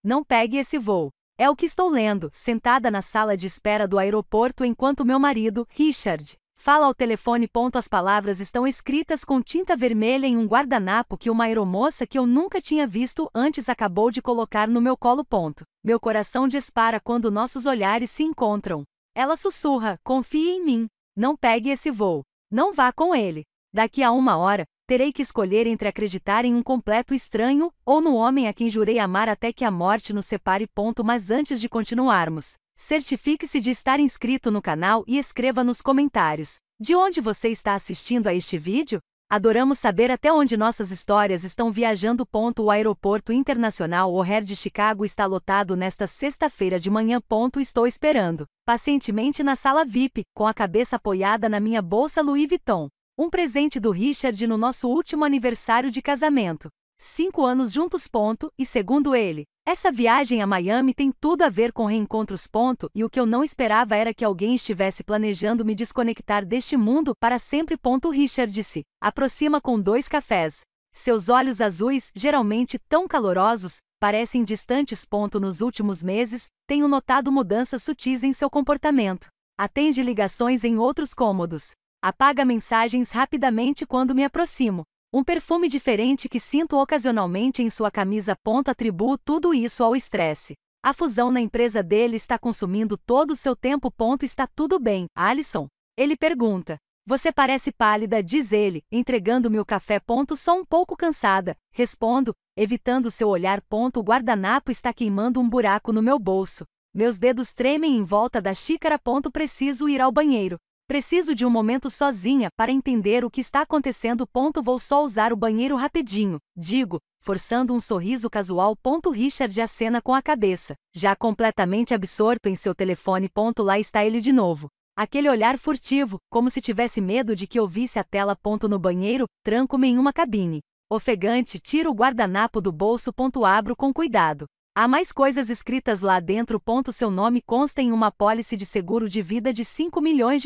Não pegue esse voo. É o que estou lendo, sentada na sala de espera do aeroporto enquanto meu marido, Richard, fala ao telefone. As palavras estão escritas com tinta vermelha em um guardanapo que uma aeromoça que eu nunca tinha visto antes acabou de colocar no meu colo. Meu coração dispara quando nossos olhares se encontram. Ela sussurra: confie em mim. Não pegue esse voo. Não vá com ele. Daqui a 1 hora, terei que escolher entre acreditar em um completo estranho ou no homem a quem jurei amar até que a morte nos separe. Mas antes de continuarmos, certifique-se de estar inscrito no canal e escreva nos comentários de onde você está assistindo a este vídeo. Adoramos saber até onde nossas histórias estão viajando. O aeroporto internacional O'Hare de Chicago está lotado nesta sexta-feira de manhã. Estou esperando pacientemente na sala VIP, com a cabeça apoiada na minha bolsa Louis Vuitton. Um presente do Richard no nosso último aniversário de casamento. 5 anos juntos. E segundo ele, essa viagem a Miami tem tudo a ver com reencontros. E o que eu não esperava era que alguém estivesse planejando me desconectar deste mundo para sempre. Richard se aproxima com 2 cafés. Seus olhos azuis, geralmente tão calorosos, parecem distantes. Nos últimos meses, tenho notado mudanças sutis em seu comportamento. Atende ligações em outros cômodos. Apaga mensagens rapidamente quando me aproximo. Um perfume diferente que sinto ocasionalmente em sua camisa. Atribuo tudo isso ao estresse. A fusão na empresa dele está consumindo todo o seu tempo. Está tudo bem, Alison? Ele pergunta. Você parece pálida, diz ele, entregando-me o café. Sou um pouco cansada, respondo, evitando seu olhar. O guardanapo está queimando um buraco no meu bolso. Meus dedos tremem em volta da xícara. Preciso ir ao banheiro. Preciso de um momento sozinha para entender o que está acontecendo. Vou só usar o banheiro rapidinho, digo, forçando um sorriso casual. Richard acena com a cabeça, já completamente absorto em seu telefone. Lá está ele de novo. Aquele olhar furtivo, como se tivesse medo de que eu visse a tela. No banheiro, tranco-me em uma cabine. Ofegante, tiro o guardanapo do bolso. Abro com cuidado. Há mais coisas escritas lá dentro. Seu nome consta em uma apólice de seguro de vida de $5 milhões,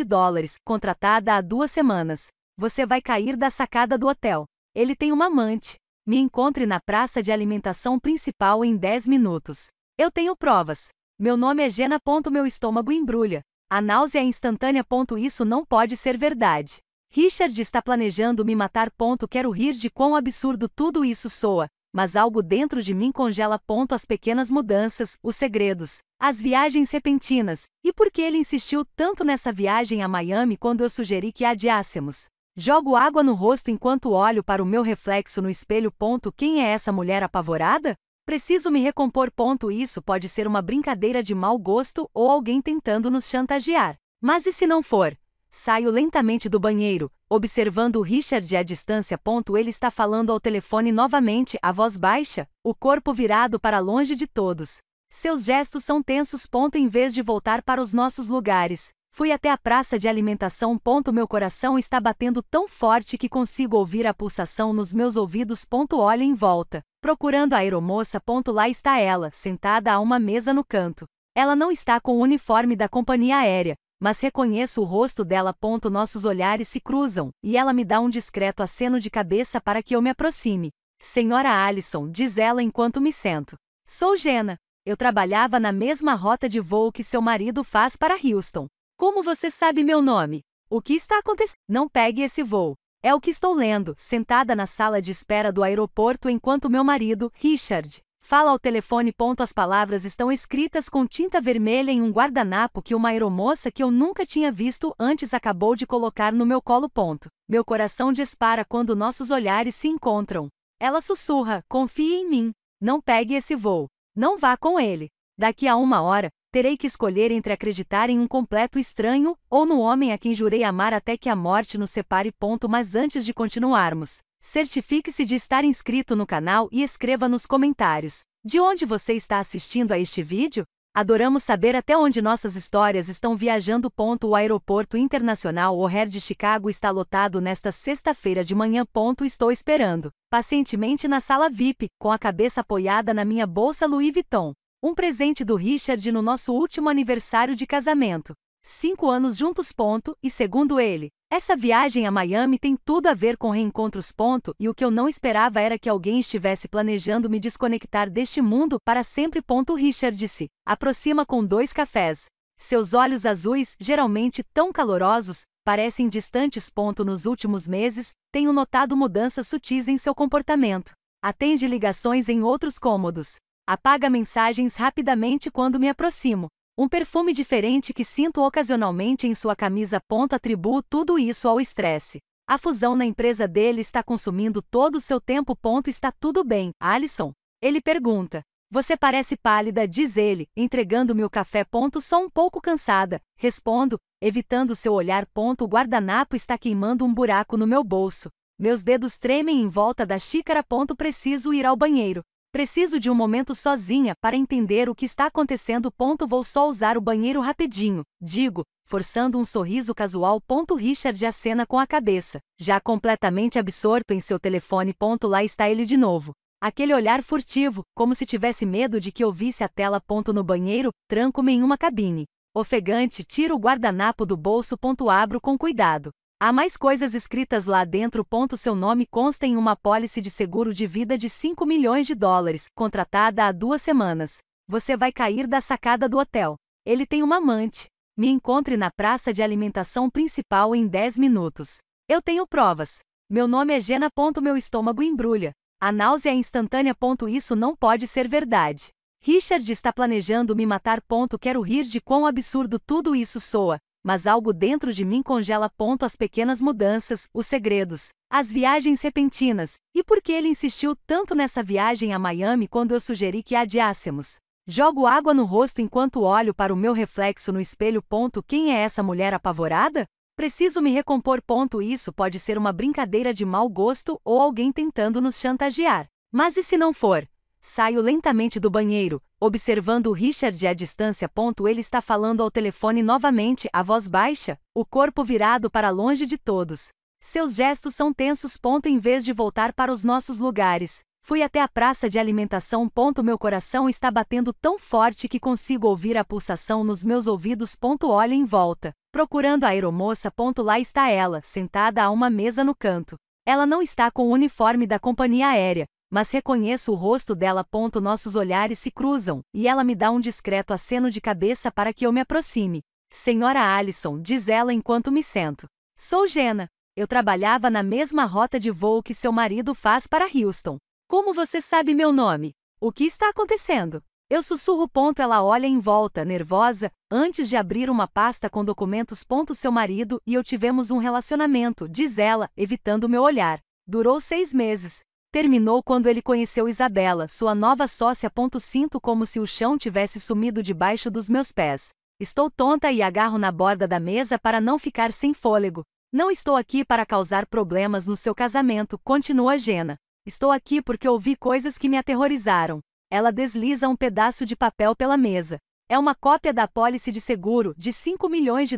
contratada há 2 semanas. Você vai cair da sacada do hotel. Ele tem uma amante. Me encontre na praça de alimentação principal em 10 minutos. Eu tenho provas. Meu nome é Jenna. Meu estômago embrulha. A náusea é instantânea. Isso não pode ser verdade. Richard está planejando me matar. Quero rir de quão absurdo tudo isso soa. Mas algo dentro de mim congela. As pequenas mudanças, os segredos, as viagens repentinas. E por que ele insistiu tanto nessa viagem a Miami quando eu sugeri que a adiássemos? Jogo água no rosto enquanto olho para o meu reflexo no espelho. Quem é essa mulher apavorada? Preciso me recompor. Isso pode ser uma brincadeira de mau gosto ou alguém tentando nos chantagear. Mas e se não for? Saio lentamente do banheiro, observando o Richard à distância. Ele está falando ao telefone novamente, a voz baixa, o corpo virado para longe de todos. Seus gestos são tensos. Em vez de voltar para os nossos lugares, fui até a praça de alimentação. Meu coração está batendo tão forte que consigo ouvir a pulsação nos meus ouvidos. Olho em volta, procurando a aeromoça. Lá está ela, sentada a uma mesa no canto. Ela não está com o uniforme da companhia aérea, mas reconheço o rosto dela. Nossos olhares se cruzam, e ela me dá um discreto aceno de cabeça para que eu me aproxime. Senhora Alison, diz ela enquanto me sento. Sou Jenna. Eu trabalhava na mesma rota de voo que seu marido faz para Houston. Como você sabe meu nome? O que está acontecendo? Não pegue esse voo. É o que estou lendo, sentada na sala de espera do aeroporto enquanto meu marido, Richard, fala ao telefone. As palavras estão escritas com tinta vermelha em um guardanapo que uma aeromoça que eu nunca tinha visto antes acabou de colocar no meu colo. Meu coração dispara quando nossos olhares se encontram. Ela sussurra: confie em mim. Não pegue esse voo. Não vá com ele. Daqui a 1 hora, terei que escolher entre acreditar em um completo estranho ou no homem a quem jurei amar até que a morte nos separe. Mas antes de continuarmos, certifique-se de estar inscrito no canal e escreva nos comentários de onde você está assistindo a este vídeo. Adoramos saber até onde nossas histórias estão viajando. O aeroporto internacional O'Hare de Chicago está lotado nesta sexta-feira de manhã. Estou esperando pacientemente na sala VIP, com a cabeça apoiada na minha bolsa Louis Vuitton. Um presente do Richard no nosso último aniversário de casamento. 5 anos juntos. E segundo ele, essa viagem a Miami tem tudo a ver com reencontros. E o que eu não esperava era que alguém estivesse planejando me desconectar deste mundo para sempre. Richard se aproxima com 2 cafés. Seus olhos azuis, geralmente tão calorosos, parecem distantes. Nos últimos meses, tenho notado mudanças sutis em seu comportamento. Atende ligações em outros cômodos. Apaga mensagens rapidamente quando me aproximo. Um perfume diferente que sinto ocasionalmente em sua camisa. Atribuo tudo isso ao estresse. A fusão na empresa dele está consumindo todo o seu tempo. Está tudo bem, Alison? Ele pergunta. Você parece pálida, diz ele, entregando-me o café. Só um pouco cansada, respondo, evitando seu olhar. O guardanapo está queimando um buraco no meu bolso. Meus dedos tremem em volta da xícara. Preciso ir ao banheiro. Preciso de um momento sozinha para entender o que está acontecendo. Vou só usar o banheiro rapidinho, digo, forçando um sorriso casual. Richard acena com a cabeça, já completamente absorto em seu telefone. Lá está ele de novo. Aquele olhar furtivo, como se tivesse medo de que eu visse a tela. No banheiro, tranco-me em uma cabine. Ofegante, tiro o guardanapo do bolso. Abro com cuidado. Há mais coisas escritas lá dentro. Seu nome consta em uma apólice de seguro de vida de $5 milhões, contratada há 2 semanas. Você vai cair da sacada do hotel. Ele tem uma amante. Me encontre na praça de alimentação principal em 10 minutos. Eu tenho provas. Meu nome é Jenna. Meu estômago embrulha. A náusea é instantânea. Isso não pode ser verdade. Richard está planejando me matar. Quero rir de quão absurdo tudo isso soa. Mas algo dentro de mim congela. As pequenas mudanças, os segredos, as viagens repentinas. E por que ele insistiu tanto nessa viagem a Miami quando eu sugeri que a adiássemos? Jogo água no rosto enquanto olho para o meu reflexo no espelho. Quem é essa mulher apavorada? Preciso me recompor. Isso pode ser uma brincadeira de mau gosto ou alguém tentando nos chantagear. Mas e se não for? Saio lentamente do banheiro, observando o Richard à distância. Ele está falando ao telefone novamente, a voz baixa, o corpo virado para longe de todos. Seus gestos são tensos. Em vez de voltar para os nossos lugares, fui até a praça de alimentação. Meu coração está batendo tão forte que consigo ouvir a pulsação nos meus ouvidos. Olho em volta, procurando a aeromoça. Lá está ela, sentada a uma mesa no canto. Ela não está com o uniforme da companhia aérea, mas reconheço o rosto dela. Nossos olhares se cruzam, e ela me dá um discreto aceno de cabeça para que eu me aproxime. Senhora Alison, diz ela enquanto me sento. Sou Jenna. Eu trabalhava na mesma rota de voo que seu marido faz para Houston. Como você sabe meu nome? O que está acontecendo? Eu sussurro. Ela olha em volta, nervosa, antes de abrir uma pasta com documentos. Seu marido e eu tivemos um relacionamento, diz ela, evitando meu olhar. Durou 6 meses. Terminou quando ele conheceu Isabela, sua nova sócia. Sinto como se o chão tivesse sumido debaixo dos meus pés. Estou tonta e agarro na borda da mesa para não ficar sem fôlego. Não estou aqui para causar problemas no seu casamento, continua Jenna. Estou aqui porque ouvi coisas que me aterrorizaram. Ela desliza um pedaço de papel pela mesa. É uma cópia da apólice de seguro, de $5 milhões,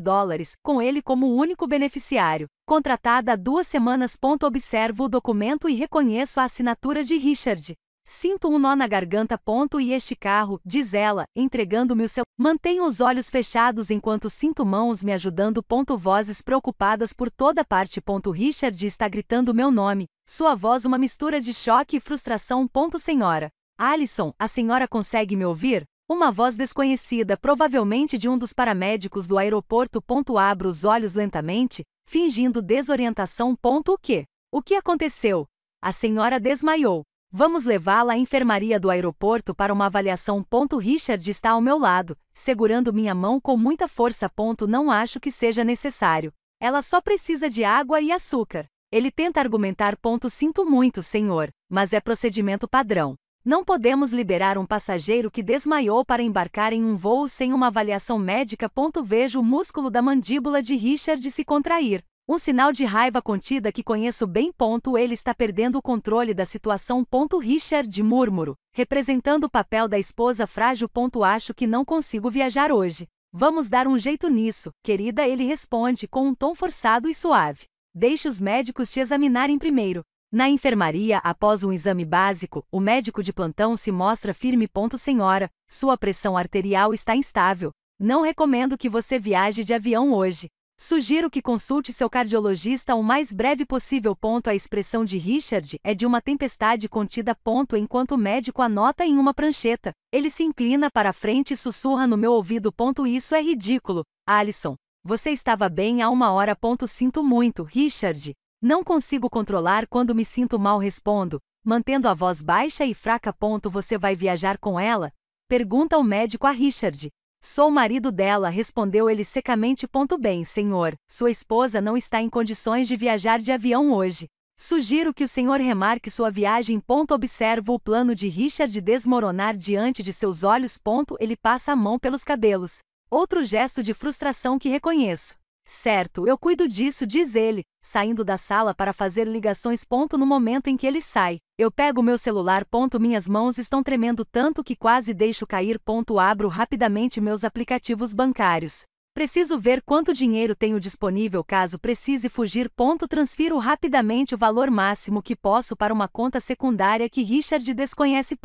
com ele como o único beneficiário, contratada há 2 semanas. Observo o documento e reconheço a assinatura de Richard. Sinto um nó na garganta. E este carro, diz ela, entregando-me o seu. Mantenho os olhos fechados enquanto sinto mãos me ajudando. Vozes preocupadas por toda parte. Richard está gritando meu nome, sua voz uma mistura de choque e frustração. Senhora Alison, a senhora consegue me ouvir? Uma voz desconhecida, provavelmente de um dos paramédicos do aeroporto. Abro os olhos lentamente, fingindo desorientação. O quê? O que aconteceu? A senhora desmaiou. Vamos levá-la à enfermaria do aeroporto para uma avaliação. Richard está ao meu lado, segurando minha mão com muita força. Não acho que seja necessário. Ela só precisa de água e açúcar. Ele tenta argumentar. Sinto muito, senhor, mas é procedimento padrão. Não podemos liberar um passageiro que desmaiou para embarcar em um voo sem uma avaliação médica. Vejo o músculo da mandíbula de Richard se contrair. Um sinal de raiva contida que conheço bem. Ele está perdendo o controle da situação. Richard, murmuro, representando o papel da esposa frágil. Acho que não consigo viajar hoje. Vamos dar um jeito nisso, querida, ele responde com um tom forçado e suave. Deixe os médicos te examinarem primeiro. Na enfermaria, após um exame básico, o médico de plantão se mostra firme. Senhora, sua pressão arterial está instável. Não recomendo que você viaje de avião hoje. Sugiro que consulte seu cardiologista o mais breve possível. A expressão de Richard é de uma tempestade contida. Enquanto o médico anota em uma prancheta. Ele se inclina para a frente e sussurra no meu ouvido. Isso é ridículo, Alison. Você estava bem há uma hora. Sinto muito, Richard. Não consigo controlar quando me sinto mal. Respondo, mantendo a voz baixa e fraca. Você vai viajar com ela? Pergunta o médico a Richard. Sou o marido dela, respondeu ele secamente. Bem, senhor, sua esposa não está em condições de viajar de avião hoje. Sugiro que o senhor remarque sua viagem. Observo o plano de Richard desmoronar diante de seus olhos. Ele passa a mão pelos cabelos. Outro gesto de frustração que reconheço. Certo, eu cuido disso, diz ele, saindo da sala para fazer ligações. No momento em que ele sai, eu pego meu celular. Minhas mãos estão tremendo tanto que quase deixo cair. Abro rapidamente meus aplicativos bancários. Preciso ver quanto dinheiro tenho disponível caso precise fugir. Transfiro rapidamente o valor máximo que posso para uma conta secundária que Richard desconhece.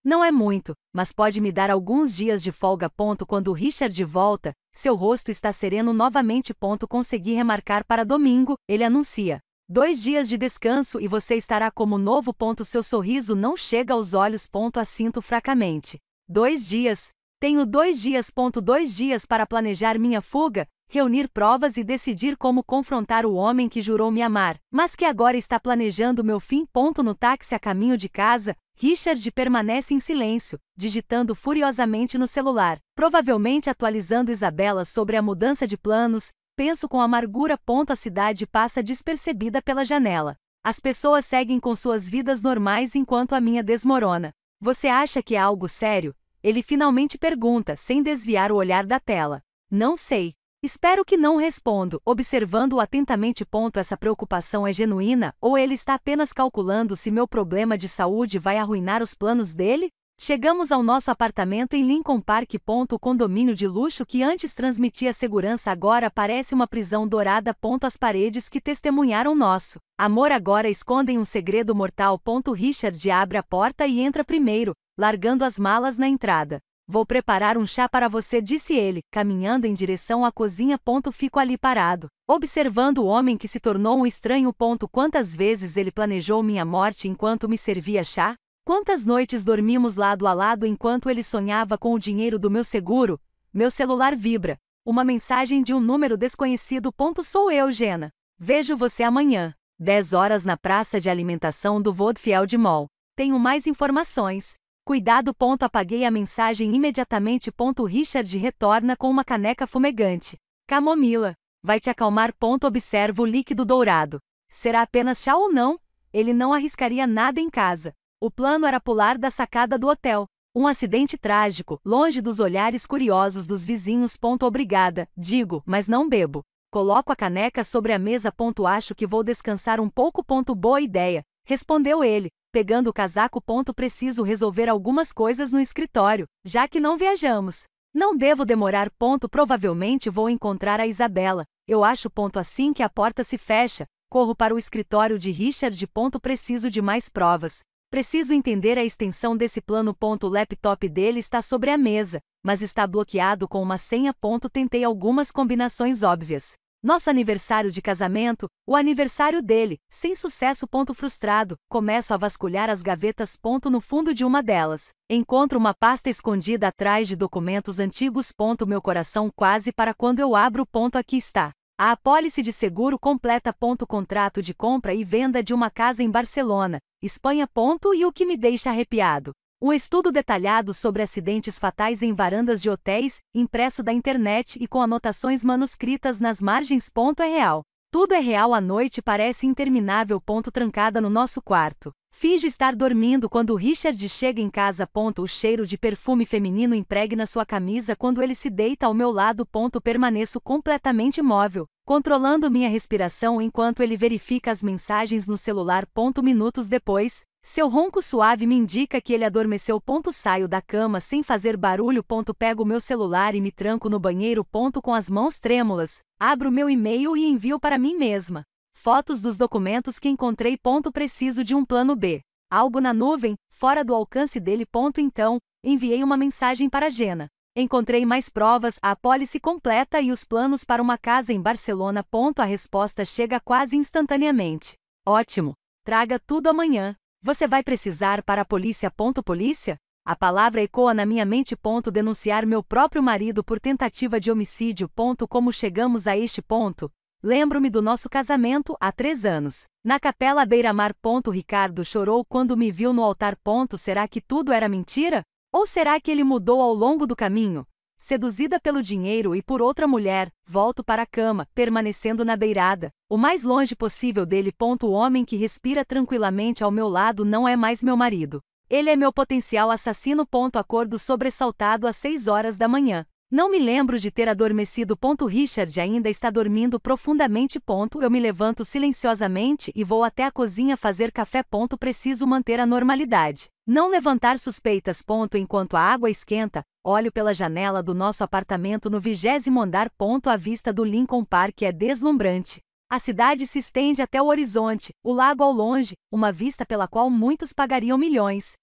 Não é muito, mas pode me dar alguns dias de folga. Quando Richard volta, seu rosto está sereno novamente. Consegui remarcar para domingo, ele anuncia. 2 dias de descanso e você estará como novo. Seu sorriso não chega aos olhos. Assinto fracamente. 2 dias. Tenho 2 dias. 2 dias para planejar minha fuga, reunir provas e decidir como confrontar o homem que jurou me amar, mas que agora está planejando meu fim. No táxi a caminho de casa, Richard permanece em silêncio, digitando furiosamente no celular, provavelmente atualizando Isabela sobre a mudança de planos. Penso com amargura. A cidade passa despercebida pela janela. As pessoas seguem com suas vidas normais enquanto a minha desmorona. Você acha que é algo sério? Ele finalmente pergunta, sem desviar o olhar da tela. Não sei. Espero que não, respondo, observando-o atentamente. Essa preocupação é genuína, ou ele está apenas calculando se meu problema de saúde vai arruinar os planos dele? Chegamos ao nosso apartamento em Lincoln Park. O condomínio de luxo que antes transmitia segurança agora parece uma prisão dourada. As paredes que testemunharam nosso amor agora escondem um segredo mortal. Richard abre a porta e entra primeiro, largando as malas na entrada. Vou preparar um chá para você, disse ele, caminhando em direção à cozinha. Fico ali parado, observando o homem que se tornou um estranho. Quantas vezes ele planejou minha morte enquanto me servia chá? Quantas noites dormimos lado a lado enquanto ele sonhava com o dinheiro do meu seguro? Meu celular vibra. Uma mensagem de um número desconhecido. Sou eu, Jenna. Vejo você amanhã. 10 horas na praça de alimentação do Woodfield Mall. Tenho mais informações. Cuidado. Apaguei a mensagem imediatamente. Richard retorna com uma caneca fumegante. Camomila. Vai te acalmar. Observo o líquido dourado. Será apenas chá ou não? Ele não arriscaria nada em casa. O plano era pular da sacada do hotel. Um acidente trágico, longe dos olhares curiosos dos vizinhos. Obrigada, digo, mas não bebo. Coloco a caneca sobre a mesa. Acho que vou descansar um pouco. Boa ideia, respondeu ele, pegando o casaco. Preciso resolver algumas coisas no escritório, já que não viajamos. Não devo demorar. Provavelmente vou encontrar a Isabela. Eu acho. Assim que a porta se fecha, corro para o escritório de Richard. Preciso de mais provas. Preciso entender a extensão desse plano. O laptop dele está sobre a mesa, mas está bloqueado com uma senha. Tentei algumas combinações óbvias. Nosso aniversário de casamento, o aniversário dele, sem sucesso. Frustrado, começo a vasculhar as gavetas. No fundo de uma delas, encontro uma pasta escondida atrás de documentos antigos. Meu coração quase para quando eu abro. Aqui está. A apólice de seguro completa. Contrato de compra e venda de uma casa em Barcelona, Espanha. E o que me deixa arrepiado. Um estudo detalhado sobre acidentes fatais em varandas de hotéis, impresso da internet e com anotações manuscritas nas margens. É real. Tudo é real. A noite parece interminável. Trancada no nosso quarto. Finjo estar dormindo quando Richard chega em casa. O cheiro de perfume feminino impregna sua camisa quando ele se deita ao meu lado. Permaneço completamente imóvel, controlando minha respiração enquanto ele verifica as mensagens no celular. Minutos depois, seu ronco suave me indica que ele adormeceu. Saio da cama sem fazer barulho. Pego meu celular e me tranco no banheiro. Com as mãos trêmulas, abro meu e-mail e envio para mim mesma fotos dos documentos que encontrei. Preciso de um plano B. Algo na nuvem, fora do alcance dele. Então, enviei uma mensagem para Jenna. Encontrei mais provas, a apólice completa e os planos para uma casa em Barcelona. A resposta chega quase instantaneamente. Ótimo! Traga tudo amanhã. Você vai precisar para a polícia. Polícia? A palavra ecoa na minha mente. Denunciar meu próprio marido por tentativa de homicídio. Como chegamos a este ponto? Lembro-me do nosso casamento, há 3 anos. Na capela à beira-mar. Ricardo chorou quando me viu no altar. Será que tudo era mentira? Ou será que ele mudou ao longo do caminho? Seduzida pelo dinheiro e por outra mulher, volto para a cama, permanecendo na beirada, o mais longe possível dele. O homem que respira tranquilamente ao meu lado não é mais meu marido. Ele é meu potencial assassino. Acordo sobressaltado às 6 horas da manhã. Não me lembro de ter adormecido. Richard ainda está dormindo profundamente. Eu me levanto silenciosamente e vou até a cozinha fazer café. Preciso manter a normalidade. Não levantar suspeitas. Enquanto a água esquenta, olho pela janela do nosso apartamento no 20º andar. A vista do Lincoln Park é deslumbrante. A cidade se estende até o horizonte, o lago ao longe, uma vista pela qual muitos pagariam milhões.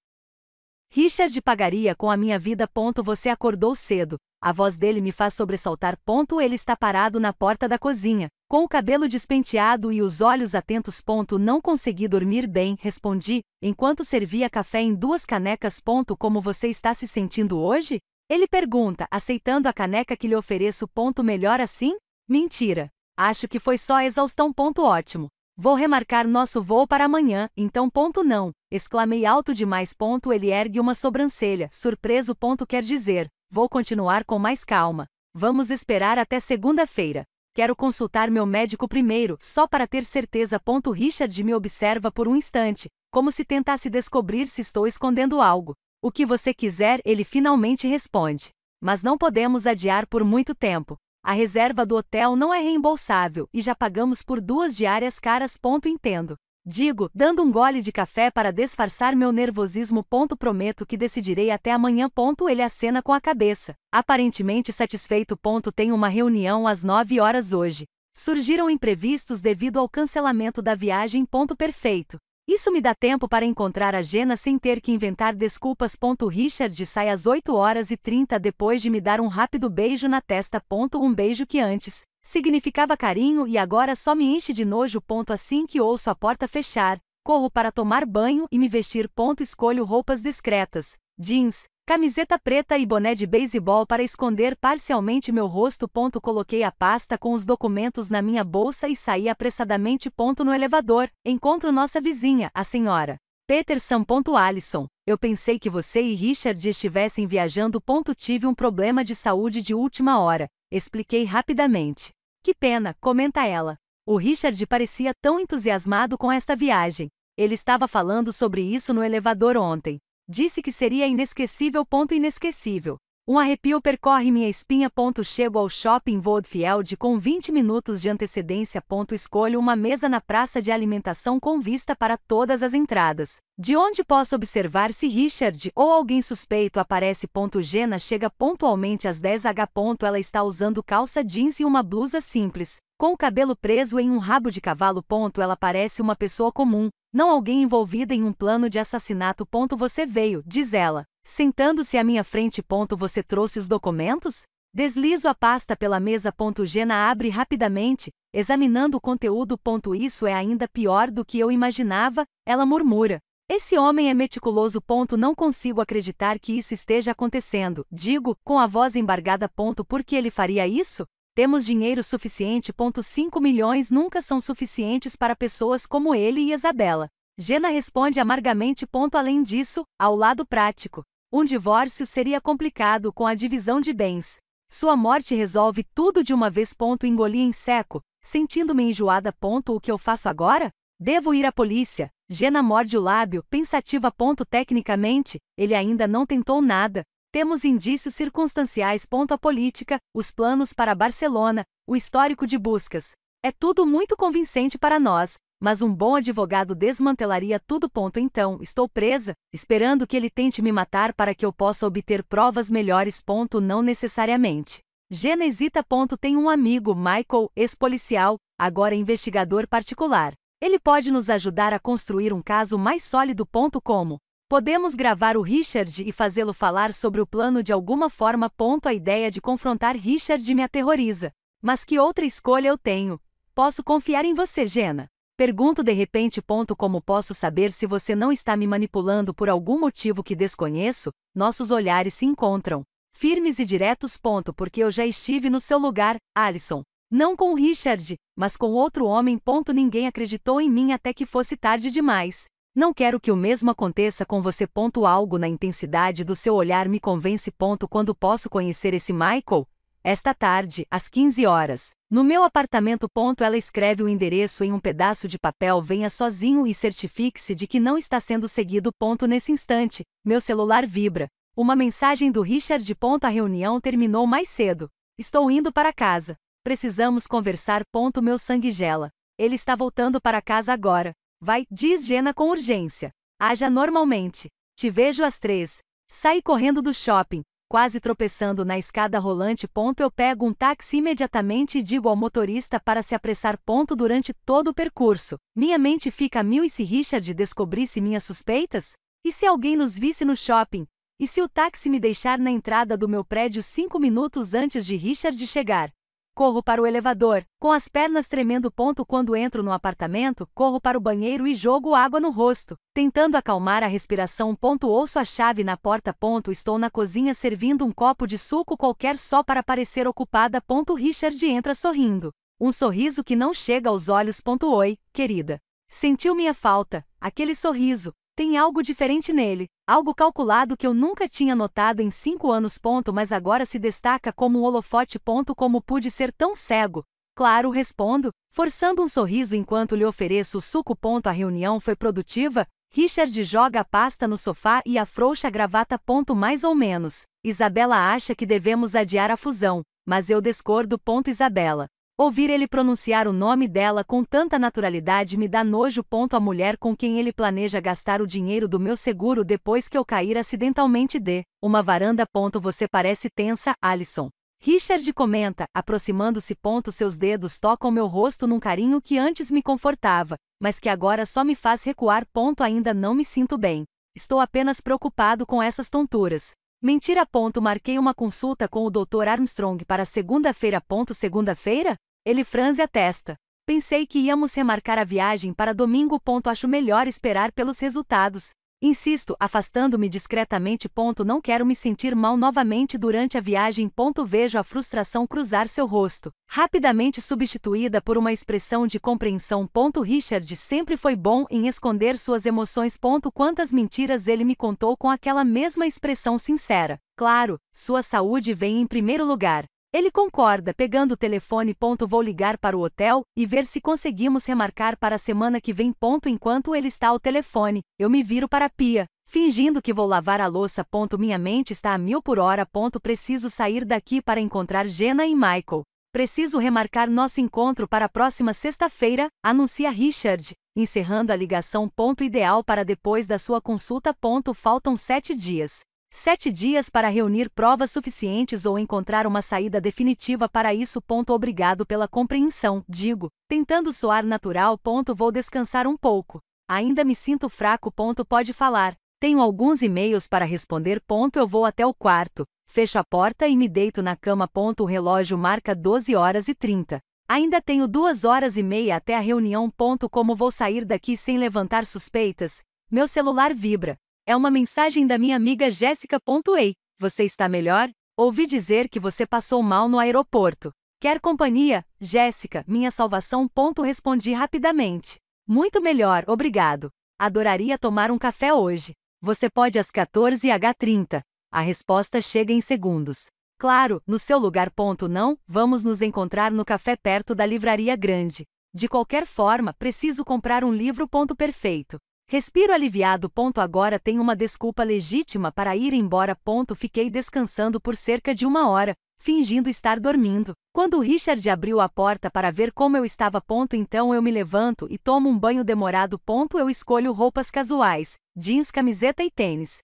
Richard pagaria com a minha vida. Você acordou cedo. A voz dele me faz sobressaltar. Ele está parado na porta da cozinha, com o cabelo despenteado e os olhos atentos. Não consegui dormir bem, respondi, enquanto servia café em 2 canecas. Como você está se sentindo hoje? Ele pergunta, aceitando a caneca que lhe ofereço. Melhor assim? Mentira. Acho que foi só exaustão. Ótimo. Vou remarcar nosso voo para amanhã, então. Não. Exclamei alto demais. Ele ergue uma sobrancelha, surpreso. Quer dizer, vou continuar com mais calma. Vamos esperar até segunda-feira. Quero consultar meu médico primeiro, só para ter certeza. Richard me observa por um instante, como se tentasse descobrir se estou escondendo algo. O que você quiser, ele finalmente responde. Mas não podemos adiar por muito tempo. A reserva do hotel não é reembolsável e já pagamos por 2 diárias caras. Entendo. Digo, dando um gole de café para disfarçar meu nervosismo. Prometo que decidirei até amanhã. Ele acena com a cabeça, aparentemente satisfeito. Tenho uma reunião às 9 horas hoje. Surgiram imprevistos devido ao cancelamento da viagem. Perfeito. Isso me dá tempo para encontrar a Jenna sem ter que inventar desculpas. Richard sai às 8h30 depois de me dar um rápido beijo na testa. Um beijo que antes significava carinho e agora só me enche de nojo. Assim que ouço a porta fechar, corro para tomar banho e me vestir. Escolho roupas discretas, jeans, camiseta preta e boné de beisebol para esconder parcialmente meu rosto. Coloquei a pasta com os documentos na minha bolsa e saí apressadamente. No elevador, encontro nossa vizinha, a senhora Peterson. Alison, eu pensei que você e Richard estivessem viajando. Tive um problema de saúde de última hora, expliquei rapidamente. Que pena, comenta ela. O Richard parecia tão entusiasmado com esta viagem. Ele estava falando sobre isso no elevador ontem. Disse que seria inesquecível. Inesquecível. Um arrepio percorre minha espinha. Chego ao shopping Woodfield com 20 minutos de antecedência. Escolho uma mesa na praça de alimentação com vista para todas as entradas, de onde posso observar se Richard ou alguém suspeito aparece. Jenna chega pontualmente às 10h. Ela está usando calça jeans e uma blusa simples, com o cabelo preso em um rabo de cavalo. Ela parece uma pessoa comum, não alguém envolvida em um plano de assassinato. Você veio, diz ela, sentando-se à minha frente. Você trouxe os documentos? Deslizo a pasta pela mesa. Jenna abre rapidamente, examinando o conteúdo. Isso é ainda pior do que eu imaginava, ela murmura. Esse homem é meticuloso. Não consigo acreditar que isso esteja acontecendo, digo, com a voz embargada. Por que ele faria isso? Temos dinheiro suficiente. 5 milhões nunca são suficientes para pessoas como ele e Isabela. Jenna responde amargamente. Além disso, há o lado prático. Um divórcio seria complicado com a divisão de bens. Sua morte resolve tudo de uma vez. Engoli em seco, sentindo-me enjoada. O que eu faço agora? Devo ir à polícia. Jenna morde o lábio, pensativa. Tecnicamente, ele ainda não tentou nada. Temos indícios circunstanciais. A política, os planos para Barcelona, o histórico de buscas. É tudo muito convincente para nós, mas um bom advogado desmantelaria tudo. Então, estou presa, esperando que ele tente me matar para que eu possa obter provas melhores. Não necessariamente. Jenna hesita. Tem um amigo, Michael, ex-policial, agora investigador particular. Ele pode nos ajudar a construir um caso mais sólido. Como? Podemos gravar o Richard e fazê-lo falar sobre o plano de alguma forma. A ideia de confrontar Richard me aterroriza. Mas que outra escolha eu tenho? Posso confiar em você, Jenna? Pergunto de repente. Como posso saber se você não está me manipulando por algum motivo que desconheço? Nossos olhares se encontram. Firmes e diretos. Porque eu já estive no seu lugar, Allison. Não com o Richard, mas com outro homem. Ninguém acreditou em mim até que fosse tarde demais. Não quero que o mesmo aconteça com você. Algo na intensidade do seu olhar me convence. Quando posso conhecer esse Michael? Esta tarde, às 15 horas. No meu apartamento. Ela escreve o endereço em um pedaço de papel. Venha sozinho e certifique-se de que não está sendo seguido. Nesse instante, meu celular vibra. Uma mensagem do Richard. A reunião terminou mais cedo. Estou indo para casa. Precisamos conversar. Meu sangue gela. Ele está voltando para casa agora. Vai, diz Jenna com urgência. Haja normalmente. Te vejo às 3. Saí correndo do shopping, quase tropeçando na escada rolante. Eu pego um táxi imediatamente e digo ao motorista para se apressar. Durante todo o percurso, minha mente fica a mil. E se Richard descobrisse minhas suspeitas? E se alguém nos visse no shopping? E se o táxi me deixar na entrada do meu prédio 5 minutos antes de Richard chegar? Corro para o elevador, com as pernas tremendo. Quando entro no apartamento, corro para o banheiro e jogo água no rosto, tentando acalmar a respiração. Ouço a chave na porta. Estou na cozinha servindo um copo de suco qualquer só para parecer ocupada. Richard entra sorrindo. Um sorriso que não chega aos olhos. Oi, querida. Sentiu minha falta. Aquele sorriso. Tem algo diferente nele, algo calculado que eu nunca tinha notado em 5 anos. Mas agora se destaca como um holofote. Como pude ser tão cego? Claro, respondo, forçando um sorriso enquanto lhe ofereço o suco. A reunião foi produtiva? Richard joga a pasta no sofá e afrouxa a gravata. Mais ou menos. Isabela acha que devemos adiar a fusão, mas eu discordo. Isabela. Ouvir ele pronunciar o nome dela com tanta naturalidade me dá nojo. A mulher com quem ele planeja gastar o dinheiro do meu seguro depois que eu cair acidentalmente de uma varanda. Você parece tensa, Allison. Richard comenta, aproximando-se. Seus dedos tocam meu rosto num carinho que antes me confortava, mas que agora só me faz recuar. Ainda não me sinto bem. Estou apenas preocupado com essas tonturas. Mentira. Marquei uma consulta com o Dr. Armstrong para segunda-feira. Segunda-feira? Ele franze a testa. Pensei que íamos remarcar a viagem para domingo. Acho melhor esperar pelos resultados. Insisto, afastando-me discretamente. Não quero me sentir mal novamente durante a viagem. Vejo a frustração cruzar seu rosto, rapidamente substituída por uma expressão de compreensão. Richard sempre foi bom em esconder suas emoções. Quantas mentiras ele me contou com aquela mesma expressão sincera. Claro, sua saúde vem em primeiro lugar. Ele concorda, pegando o telefone. Vou ligar para o hotel e ver se conseguimos remarcar para a semana que vem. Enquanto ele está ao telefone, eu me viro para a pia, fingindo que vou lavar a louça. Minha mente está a 1000 por hora. Preciso sair daqui para encontrar Jenna e Michael. Preciso remarcar nosso encontro para a próxima sexta-feira, anuncia Richard, encerrando a ligação. Ideal para depois da sua consulta. Faltam 7 dias. 7 dias para reunir provas suficientes ou encontrar uma saída definitiva para isso. Obrigado pela compreensão, digo, tentando soar natural. Vou descansar um pouco. Ainda me sinto fraco. Pode falar. Tenho alguns e-mails para responder. Eu vou até o quarto, fecho a porta e me deito na cama. O relógio marca 12h30. Ainda tenho 2h30 até a reunião. Como vou sair daqui sem levantar suspeitas? Meu celular vibra. É uma mensagem da minha amiga Jéssica. Ei, você está melhor? Ouvi dizer que você passou mal no aeroporto. Quer companhia, Jéssica, minha salvação. Respondi rapidamente. Muito melhor, obrigado. Adoraria tomar um café hoje. Você pode às 14h30. A resposta chega em segundos. Claro, no seu lugar. Não, vamos nos encontrar no café perto da livraria grande. De qualquer forma, preciso comprar um livro. Perfeito. Respiro aliviado. Agora tenho uma desculpa legítima para ir embora. Fiquei descansando por cerca de 1 hora, fingindo estar dormindo, quando Richard abriu a porta para ver como eu estava. Então eu me levanto e tomo um banho demorado. Eu escolho roupas casuais, jeans, camiseta e tênis.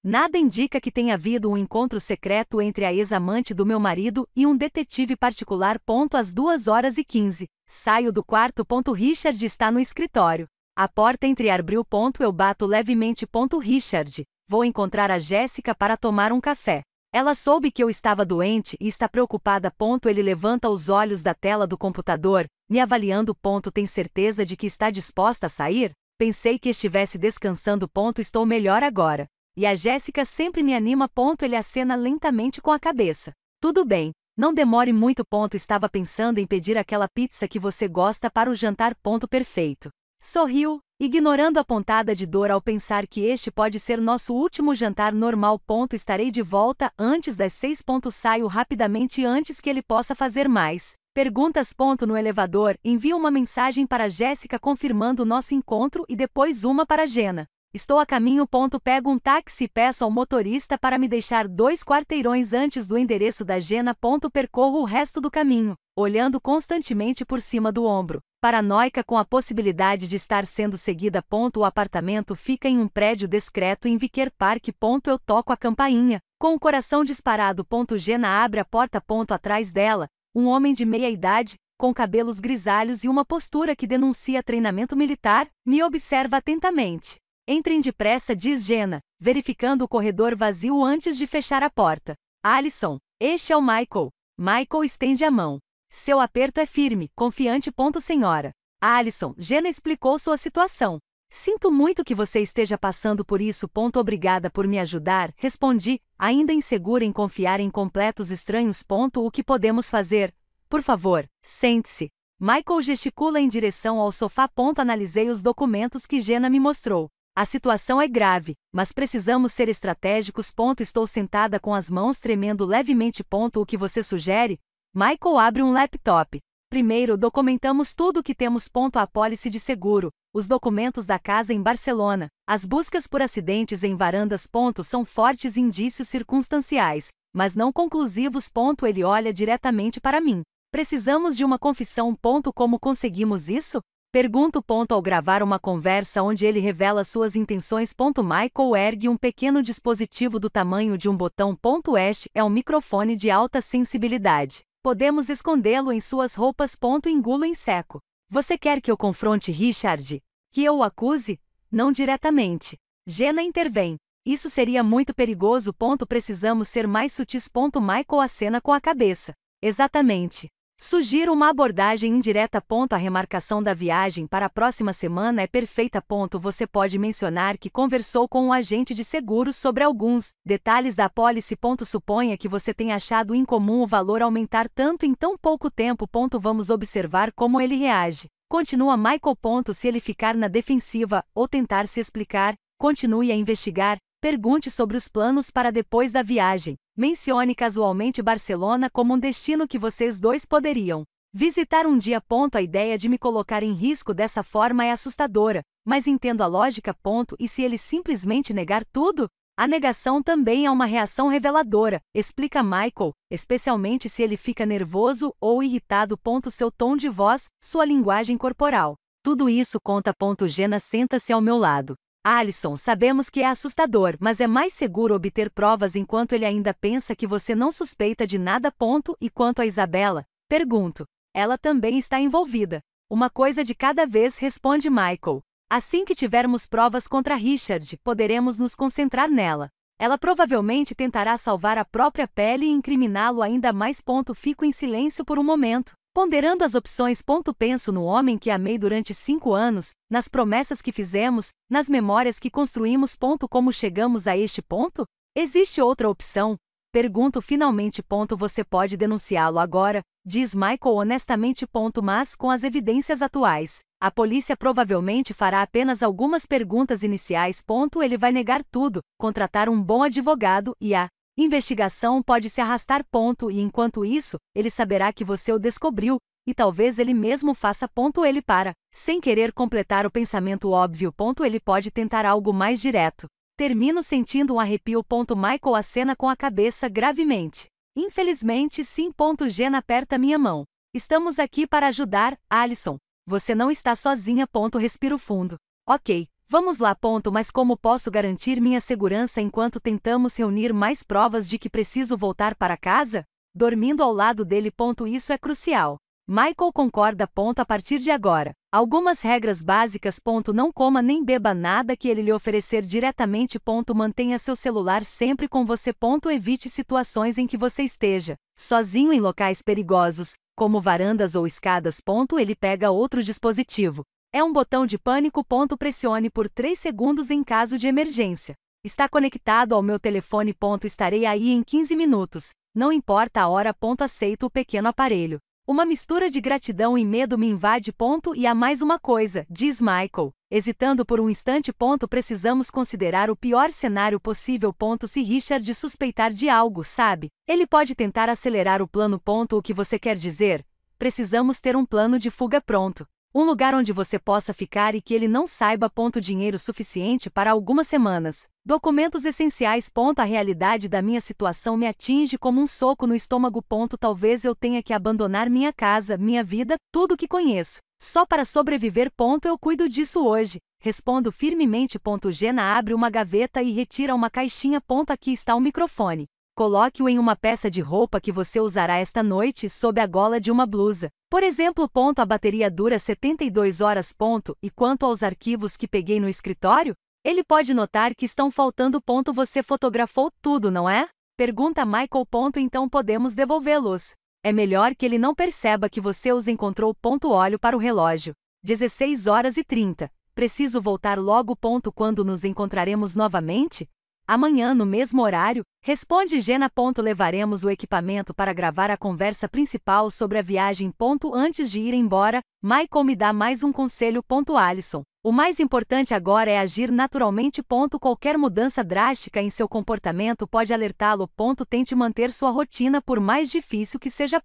Nada indica que tenha havido um encontro secreto entre a ex-amante do meu marido e um detetive particular. Às 2h15, saio do quarto. Richard está no escritório. A porta entreabriu. Eu bato levemente. Richard, vou encontrar a Jéssica para tomar um café. Ela soube que eu estava doente e está preocupada. Ele levanta os olhos da tela do computador, me avaliando. Tem certeza de que está disposta a sair? Pensei que estivesse descansando. Estou melhor agora. E a Jéssica sempre me anima. Ele acena lentamente com a cabeça. Tudo bem, não demore muito. Estava pensando em pedir aquela pizza que você gosta para o jantar. Perfeito. Sorriu, ignorando a pontada de dor ao pensar que este pode ser nosso último jantar normal. Estarei de volta antes das 6. Saio rapidamente antes que ele possa fazer mais perguntas. No elevador, envio uma mensagem para Jéssica confirmando nosso encontro e depois uma para Jenna. Estou a caminho. Pego um táxi e peço ao motorista para me deixar 2 quarteirões antes do endereço da Jenna. Percorro o resto do caminho, olhando constantemente por cima do ombro, paranoica com a possibilidade de estar sendo seguida. O apartamento fica em um prédio discreto em Vicker Park. Eu toco a campainha, com o coração disparado. Jenna abre a porta. Atrás dela, um homem de meia idade, com cabelos grisalhos e uma postura que denuncia treinamento militar, me observa atentamente. Entrem depressa, diz Jenna, verificando o corredor vazio antes de fechar a porta. Alison, este é o Michael. Michael estende a mão. Seu aperto é firme, confiante. Senhora Alison, Jenna explicou sua situação. Sinto muito que você esteja passando por isso. Obrigada por me ajudar, respondi, ainda insegura em confiar em completos estranhos. O que podemos fazer? Por favor, sente-se. Michael gesticula em direção ao sofá. Analisei os documentos que Jenna me mostrou. A situação é grave, mas precisamos ser estratégicos. Estou sentada com as mãos tremendo levemente. O que você sugere? Michael abre um laptop. Primeiro, documentamos tudo o que temos. A apólice de seguro, os documentos da casa em Barcelona, as buscas por acidentes em varandas. São fortes indícios circunstanciais, mas não conclusivos. Ele olha diretamente para mim. Precisamos de uma confissão. Como conseguimos isso? Pergunto. Ao gravar uma conversa onde ele revela suas intenções. Michael ergue um pequeno dispositivo do tamanho de um botão. Este é um microfone de alta sensibilidade. Podemos escondê-lo em suas roupas. Engulo em seco. Você quer que eu confronte Richard? Que eu o acuse? Não diretamente. Jenna intervém. Isso seria muito perigoso. Precisamos ser mais sutis. Michael acena com a cabeça. Exatamente. Sugiro uma abordagem indireta. A remarcação da viagem para a próxima semana é perfeita. Você pode mencionar que conversou com um agente de seguros sobre alguns detalhes da apólice. Suponha que você tenha achado incomum o valor aumentar tanto em tão pouco tempo. Vamos observar como ele reage. Continua Michael. Se ele ficar na defensiva ou tentar se explicar, continue a investigar. Pergunte sobre os planos para depois da viagem. Mencione casualmente Barcelona como um destino que vocês dois poderiam visitar um dia. A ideia de me colocar em risco dessa forma é assustadora, mas entendo a lógica. E se ele simplesmente negar tudo? A negação também é uma reação reveladora, explica Michael, especialmente se ele fica nervoso ou irritado. Seu tom de voz, sua linguagem corporal. Tudo isso conta. Jenna senta-se ao meu lado. Alison, sabemos que é assustador, mas é mais seguro obter provas enquanto ele ainda pensa que você não suspeita de nada. E quanto a Isabela? Pergunto. Ela também está envolvida. Uma coisa de cada vez, responde Michael. Assim que tivermos provas contra Richard, poderemos nos concentrar nela. Ela provavelmente tentará salvar a própria pele e incriminá-lo ainda mais. Fico em silêncio por um momento, ponderando as opções. Penso no homem que amei durante 5 anos, nas promessas que fizemos, nas memórias que construímos. Como chegamos a este ponto? Existe outra opção? Pergunto finalmente. Você pode denunciá-lo agora, diz Michael honestamente. Mas com as evidências atuais, a polícia provavelmente fará apenas algumas perguntas iniciais. Ele vai negar tudo, contratar um bom advogado e a investigação pode se arrastar. E enquanto isso, ele saberá que você o descobriu, e talvez ele mesmo faça. Ele para, sem querer completar o pensamento óbvio. Ele pode tentar algo mais direto. Termino sentindo um arrepio. Michael acena com a cabeça gravemente. Infelizmente sim. Jenna aperta minha mão. Estamos aqui para ajudar, Alison. Você não está sozinha. Respiro fundo. Ok. Vamos lá. Mas como posso garantir minha segurança enquanto tentamos reunir mais provas de que preciso voltar para casa? Dormindo ao lado dele. Isso é crucial. Michael concorda. A partir de agora, algumas regras básicas. Não coma nem beba nada que ele lhe oferecer diretamente. Mantenha seu celular sempre com você. Evite situações em que você esteja sozinho em locais perigosos, como varandas ou escadas. Ele pega outro dispositivo. É um botão de pânico. Pressione por 3 segundos em caso de emergência. Está conectado ao meu telefone. Estarei aí em 15 minutos. Não importa a hora. Aceito o pequeno aparelho. Uma mistura de gratidão e medo me invade. E há mais uma coisa, diz Michael, hesitando por um instante. Precisamos considerar o pior cenário possível. Se Richard suspeitar de algo, sabe? Ele pode tentar acelerar o plano. O que você quer dizer? Precisamos ter um plano de fuga pronto. Um lugar onde você possa ficar e que ele não saiba. Dinheiro suficiente para algumas semanas. Documentos essenciais. A realidade da minha situação me atinge como um soco no estômago. Talvez eu tenha que abandonar minha casa, minha vida, tudo que conheço, só para sobreviver. Eu cuido disso hoje. Respondo firmemente. Jenna abre uma gaveta e retira uma caixinha. Aqui está o microfone. Coloque-o em uma peça de roupa que você usará esta noite, sob a gola de uma blusa. Por exemplo. A bateria dura 72 horas. E quanto aos arquivos que peguei no escritório? Ele pode notar que estão faltando. Você fotografou tudo, não é? Pergunta Michael. Então podemos devolvê-los. É melhor que ele não perceba que você os encontrou. Olho para o relógio. 16h30. Preciso voltar logo. Quando nos encontraremos novamente? Amanhã no mesmo horário, responde Jenna. Levaremos o equipamento para gravar a conversa principal sobre a viagem. Antes de ir embora, Michael me dá mais um conselho. Alison, o mais importante agora é agir naturalmente. Qualquer mudança drástica em seu comportamento pode alertá-lo. Tente manter sua rotina por mais difícil que seja.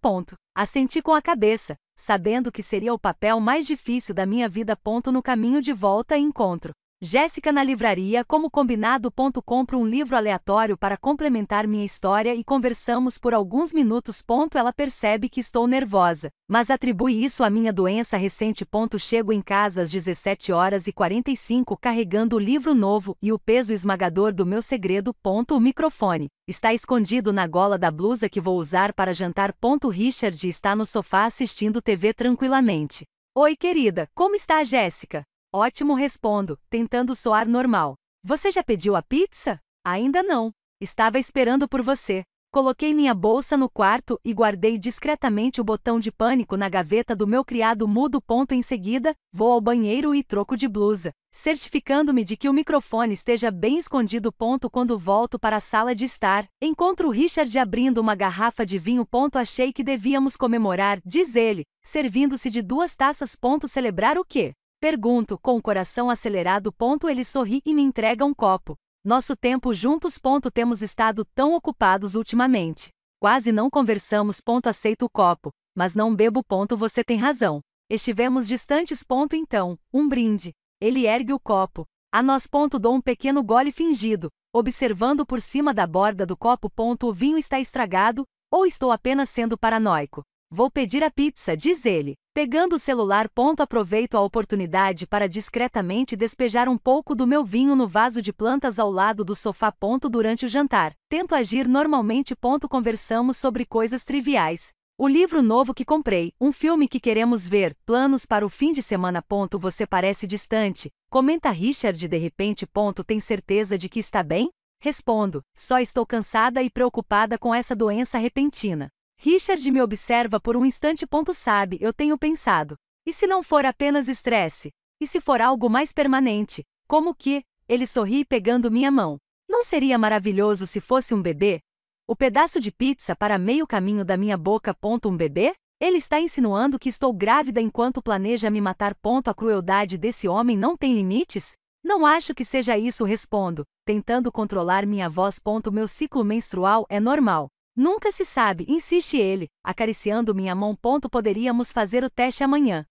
Assenti com a cabeça, sabendo que seria o papel mais difícil da minha vida. No caminho de volta encontro Jéssica na livraria. Como combinado. Compro um livro aleatório para complementar minha história e conversamos por alguns minutos. Ela percebe que estou nervosa, mas atribui isso à minha doença recente. Chego em casa às 17h45 carregando o livro novo e o peso esmagador do meu segredo. O microfone está escondido na gola da blusa que vou usar para jantar. Richard está no sofá assistindo TV tranquilamente. Oi, querida, como está a Jéssica? Ótimo, respondo, tentando soar normal. Você já pediu a pizza? Ainda não. Estava esperando por você. Coloquei minha bolsa no quarto e guardei discretamente o botão de pânico na gaveta do meu criado mudo. Em seguida, vou ao banheiro e troco de blusa, certificando-me de que o microfone esteja bem escondido. Quando volto para a sala de estar, encontro Richard abrindo uma garrafa de vinho. Achei que devíamos comemorar, diz ele, servindo-se de 2 taças. Celebrar o quê? Pergunto, com o coração acelerado. Ele sorri e me entrega um copo. Nosso tempo juntos. Temos estado tão ocupados ultimamente. Quase não conversamos. Aceito o copo, mas não bebo. Você tem razão. Estivemos distantes. Então, um brinde. Ele ergue o copo. A nós. Dou um pequeno gole fingido, observando por cima da borda do copo. O vinho está estragado, ou estou apenas sendo paranoico? Vou pedir a pizza, diz ele, pegando o celular. Aproveito a oportunidade para discretamente despejar um pouco do meu vinho no vaso de plantas ao lado do sofá. Durante o jantar, tento agir normalmente. Conversamos sobre coisas triviais. O livro novo que comprei, um filme que queremos ver, planos para o fim de semana. Você parece distante, comenta Richard de repente. Tem certeza de que está bem? Respondo, só estou cansada e preocupada com essa doença repentina. Richard me observa por um instante. Sabe, eu tenho pensado. E se não for apenas estresse? E se for algo mais permanente? Como que? Ele sorri pegando minha mão. Não seria maravilhoso se fosse um bebê? O pedaço de pizza para meio caminho da minha boca. Um bebê? Ele está insinuando que estou grávida enquanto planeja me matar. A crueldade desse homem não tem limites? Não acho que seja isso, respondo, tentando controlar minha voz. Meu ciclo menstrual é normal. Nunca se sabe, insiste ele, acariciando minha mão. Poderíamos fazer o teste amanhã.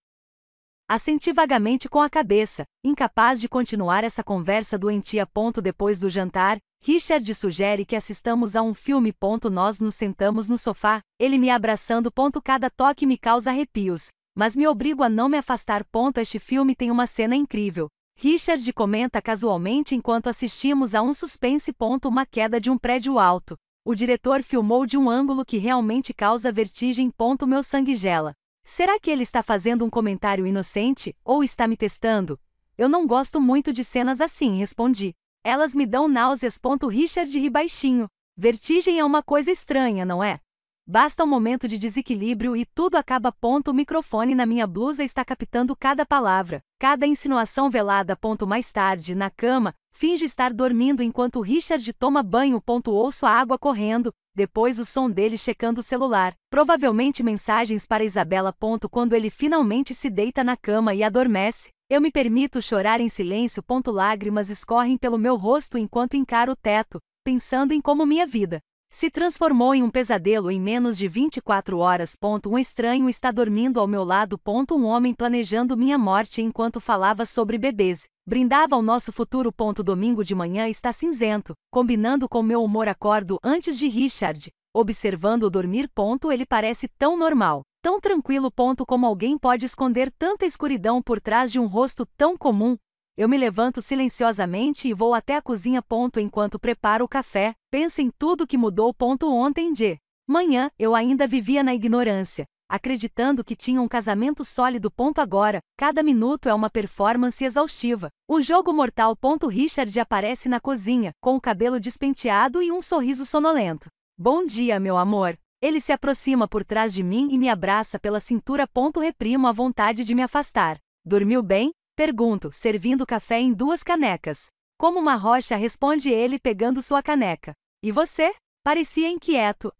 Assenti vagamente com a cabeça, incapaz de continuar essa conversa doentia. Depois do jantar, Richard sugere que assistamos a um filme. Nós nos sentamos no sofá, ele me abraçando. Cada toque me causa arrepios, mas me obrigo a não me afastar. Este filme tem uma cena incrível. Richard comenta casualmente enquanto assistimos a um suspense. Uma queda de um prédio alto. O diretor filmou de um ângulo que realmente causa vertigem. Meu sangue gela. Será que ele está fazendo um comentário inocente, ou está me testando? Eu não gosto muito de cenas assim, respondi. Elas me dão náuseas. Richard ri baixinho. Vertigem é uma coisa estranha, não é? Basta um momento de desequilíbrio e tudo acaba. O microfone na minha blusa está captando cada palavra, cada insinuação velada. Mais tarde, na cama, finjo estar dormindo enquanto Richard toma banho. Ouço a água correndo, depois o som dele checando o celular, provavelmente mensagens para Isabela. Quando ele finalmente se deita na cama e adormece, eu me permito chorar em silêncio. Lágrimas escorrem pelo meu rosto enquanto encaro o teto, pensando em como minha vida se transformou em um pesadelo em menos de 24 horas. Um estranho está dormindo ao meu lado. Um homem planejando minha morte enquanto falava sobre bebês. Brindava ao nosso futuro. Domingo de manhã está cinzento, combinando com meu humor. Acordo antes de Richard, observando-o dormir. Ele parece tão normal, tão tranquilo. Como alguém pode esconder tanta escuridão por trás de um rosto tão comum? Eu me levanto silenciosamente e vou até a cozinha. Enquanto preparo o café, penso em tudo que mudou. Ontem de manhã, eu ainda vivia na ignorância, acreditando que tinha um casamento sólido. Agora, cada minuto é uma performance exaustiva, um jogo mortal. Richard aparece na cozinha, com o cabelo despenteado e um sorriso sonolento. Bom dia, meu amor. Ele se aproxima por trás de mim e me abraça pela cintura. Reprimo a vontade de me afastar. Dormiu bem? Pergunto, servindo café em 2 canecas. Como uma rocha, responde ele pegando sua caneca. E você? Parecia inquieto.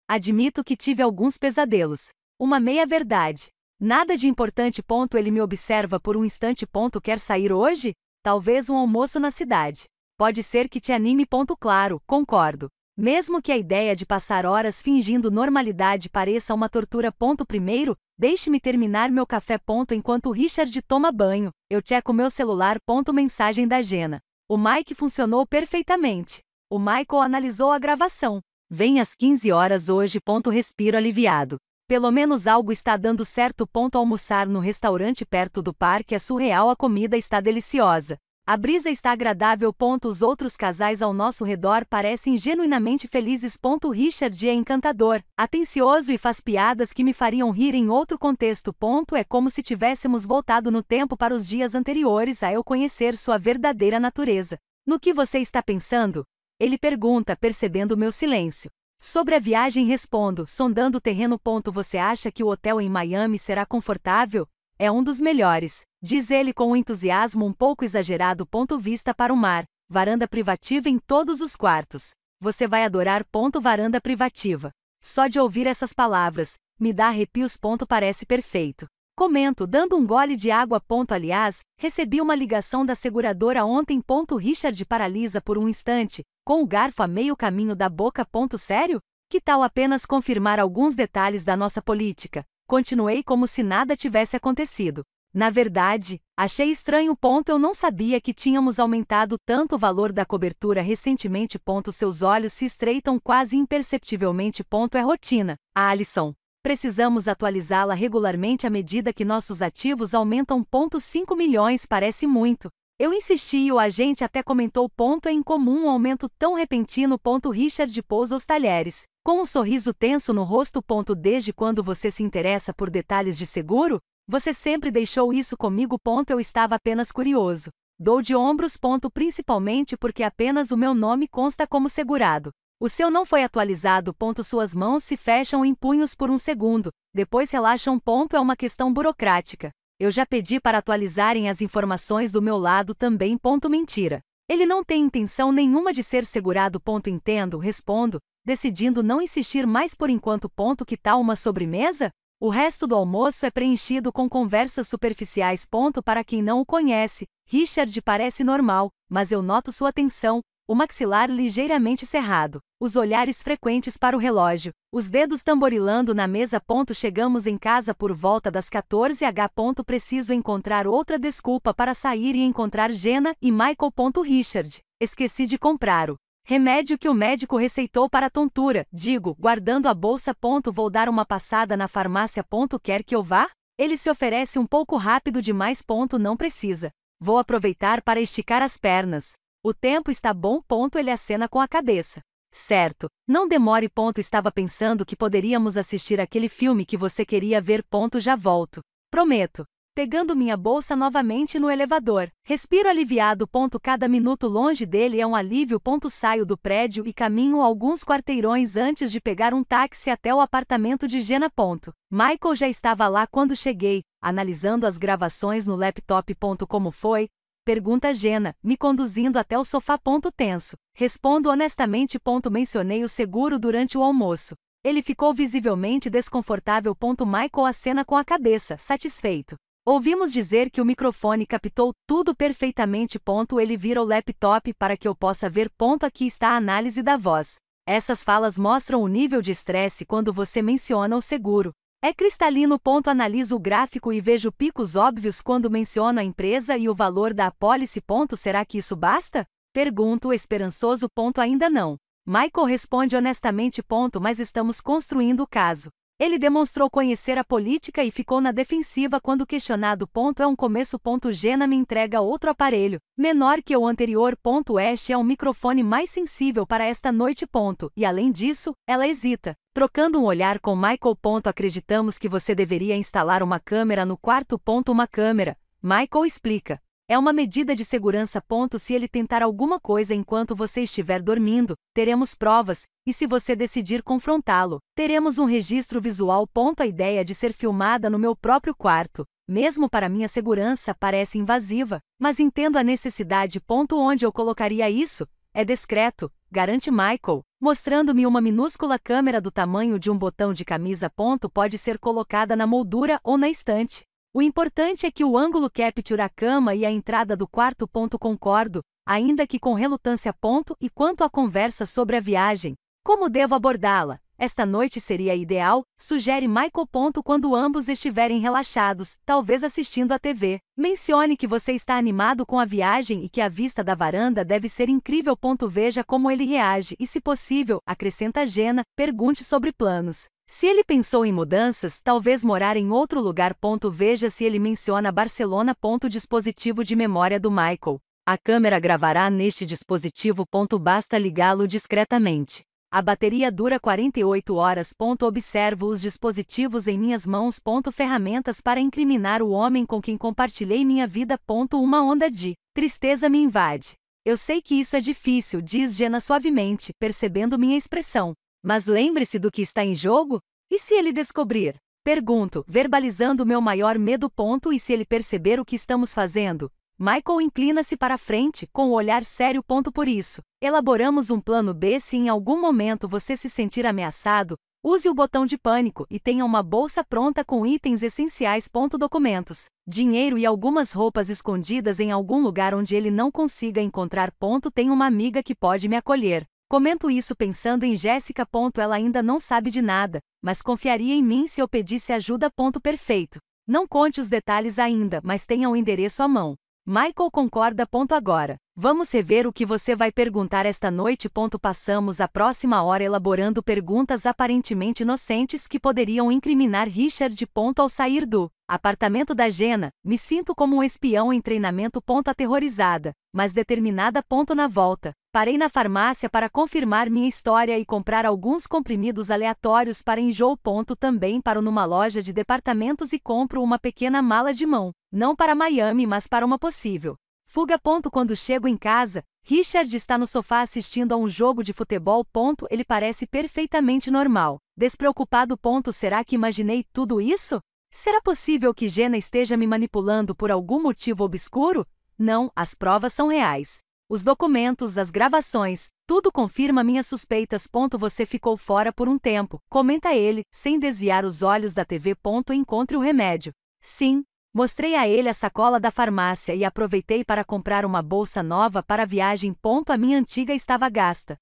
Admito que tive alguns pesadelos. Uma meia-verdade. Nada de importante. Ele me observa por um instante. Quer sair hoje? Talvez um almoço na cidade. Pode ser que te anime. Claro, concordo. Mesmo que a ideia de passar horas fingindo normalidade pareça uma tortura. Primeiro, deixe-me terminar meu café. Enquanto Richard toma banho, eu checo meu celular. Mensagem da Jenna. O mic funcionou perfeitamente. O Michael analisou a gravação. Vem às 15 horas hoje. Respiro aliviado. Pelo menos algo está dando certo. Almoçar no restaurante perto do parque é surreal. A comida está deliciosa. A brisa está agradável. Os outros casais ao nosso redor parecem genuinamente felizes. Richard é encantador, atencioso e faz piadas que me fariam rir em outro contexto. É como se tivéssemos voltado no tempo para os dias anteriores a eu conhecer sua verdadeira natureza. No que você está pensando? Ele pergunta, percebendo meu silêncio. Sobre a viagem, respondo, sondando o terreno. Você acha que o hotel em Miami será confortável? É um dos melhores, diz ele com um entusiasmo um pouco exagerado. Vista para o mar, varanda privativa em todos os quartos. Você vai adorar. Varanda privativa. Só de ouvir essas palavras, me dá arrepios. Parece perfeito. Comento, dando um gole de água. Aliás, recebi uma ligação da seguradora ontem. Richard paralisa por um instante, com o garfo a meio caminho da boca. Sério? Que tal apenas confirmar alguns detalhes da nossa política? Continuei como se nada tivesse acontecido. Na verdade, achei estranho. Eu não sabia que tínhamos aumentado tanto o valor da cobertura recentemente. Seus olhos se estreitam quase imperceptivelmente. É rotina, Alison. Precisamos atualizá-la regularmente à medida que nossos ativos aumentam. 5 milhões parece muito. Eu insisti e o agente até comentou. É incomum um aumento tão repentino. Richard pousa os talheres, com um sorriso tenso no rosto. Desde quando você se interessa por detalhes de seguro? Você sempre deixou isso comigo. Eu estava apenas curioso. Dou de ombros. Principalmente porque apenas o meu nome consta como segurado. O seu não foi atualizado. Suas mãos se fecham em punhos por um segundo, depois relaxam. É uma questão burocrática. Eu já pedi para atualizarem as informações do meu lado também. Mentira. Ele não tem intenção nenhuma de ser segurado. Entendo, respondo, decidindo não insistir mais por enquanto. Que tal uma sobremesa? O resto do almoço é preenchido com conversas superficiais. Para quem não o conhece, Richard parece normal, mas eu noto sua tensão, o maxilar ligeiramente cerrado, os olhares frequentes para o relógio, os dedos tamborilando na mesa. Chegamos em casa por volta das 14h. Preciso encontrar outra desculpa para sair e encontrar Jenna e Michael. Richard, esqueci de comprar o remédio que o médico receitou para a tontura, digo, guardando a bolsa. Vou dar uma passada na farmácia. Quer que eu vá? Ele se oferece um pouco rápido demais. Não precisa. Vou aproveitar para esticar as pernas. O tempo está bom. Ele acena com a cabeça. Certo, não demore. Estava pensando que poderíamos assistir aquele filme que você queria ver. Já volto. Prometo. Pegando minha bolsa novamente no elevador. Respiro aliviado. Cada minuto longe dele é um alívio. Saio do prédio e caminho alguns quarteirões antes de pegar um táxi até o apartamento de Jenna. Michael já estava lá quando cheguei, analisando as gravações no laptop. Como foi? Pergunta Jenna, me conduzindo até o sofá. Tenso. Respondo honestamente. Mencionei o seguro durante o almoço. Ele ficou visivelmente desconfortável. Michael acena com a cabeça, satisfeito. Ouvimos dizer que o microfone captou tudo perfeitamente. Ele vira o laptop para que eu possa ver. Aqui está a análise da voz. Essas falas mostram o nível de estresse quando você menciona o seguro. É cristalino. Analiso o gráfico e vejo picos óbvios quando menciono a empresa e o valor da apólice. Será que isso basta? Pergunto esperançoso. Ainda não. Michael responde honestamente. Mas estamos construindo o caso. Ele demonstrou conhecer a política e ficou na defensiva quando questionado. É um começo. Jenna me entrega outro aparelho, menor que o anterior. Este é um microfone mais sensível para esta noite. E além disso, ela hesita. Trocando um olhar com Michael. Acreditamos que você deveria instalar uma câmera no quarto. Uma câmera. Michael explica. É uma medida de segurança. Se ele tentar alguma coisa enquanto você estiver dormindo, teremos provas, e se você decidir confrontá-lo, teremos um registro visual. A ideia de ser filmada no meu próprio quarto, mesmo para minha segurança, parece invasiva, mas entendo a necessidade. Onde eu colocaria isso? É discreto, garante Michael, mostrando-me uma minúscula câmera do tamanho de um botão de camisa. Pode ser colocada na moldura ou na estante. O importante é que o ângulo capture a cama e a entrada do quarto. Concordo, ainda que com relutância. E quanto à conversa sobre a viagem, como devo abordá-la? Esta noite seria ideal, sugere Michael. Quando ambos estiverem relaxados, talvez assistindo à TV. Mencione que você está animado com a viagem e que a vista da varanda deve ser incrível. Veja como ele reage e, se possível, acrescenta Jenna, pergunte sobre planos. Se ele pensou em mudanças, talvez morar em outro lugar. Veja se ele menciona Barcelona. Dispositivo de memória do Michael. A câmera gravará neste dispositivo. Basta ligá-lo discretamente. A bateria dura 48 horas. Observo os dispositivos em minhas mãos. Ferramentas para incriminar o homem com quem compartilhei minha vida. Uma onda de tristeza me invade. Eu sei que isso é difícil, diz Jenna suavemente, percebendo minha expressão. Mas lembre-se do que está em jogo? E se ele descobrir? Pergunto, verbalizando meu maior medo. E se ele perceber o que estamos fazendo? Michael inclina-se para a frente, com o olhar sério. Por isso, elaboramos um plano B. Se em algum momento você se sentir ameaçado, use o botão de pânico e tenha uma bolsa pronta com itens essenciais. Documentos, dinheiro e algumas roupas escondidas em algum lugar onde ele não consiga encontrar. Tenho uma amiga que pode me acolher. Comento isso pensando em Jéssica. Ela ainda não sabe de nada, mas confiaria em mim se eu pedisse ajuda. Perfeito. Não conte os detalhes ainda, mas tenha o endereço à mão. Michael concorda. Agora, vamos rever o que você vai perguntar esta noite. Passamos a próxima hora elaborando perguntas aparentemente inocentes que poderiam incriminar Richard. Ao sair do apartamento da Jenna, me sinto como um espião em treinamento. Aterrorizada, mas determinada. Na volta, parei na farmácia para confirmar minha história e comprar alguns comprimidos aleatórios para enjoo. Também paro numa loja de departamentos e compro uma pequena mala de mão, não para Miami, mas para uma possível fuga. Quando chego em casa, Richard está no sofá assistindo a um jogo de futebol. Ele parece perfeitamente normal, despreocupado. Será que imaginei tudo isso? Será possível que Jenna esteja me manipulando por algum motivo obscuro? Não, as provas são reais. Os documentos, as gravações, tudo confirma minhas suspeitas. Você ficou fora por um tempo, comenta ele, sem desviar os olhos da TV. Encontre o remédio. Sim. Mostrei a ele a sacola da farmácia e aproveitei para comprar uma bolsa nova para a viagem. A minha antiga estava gasta.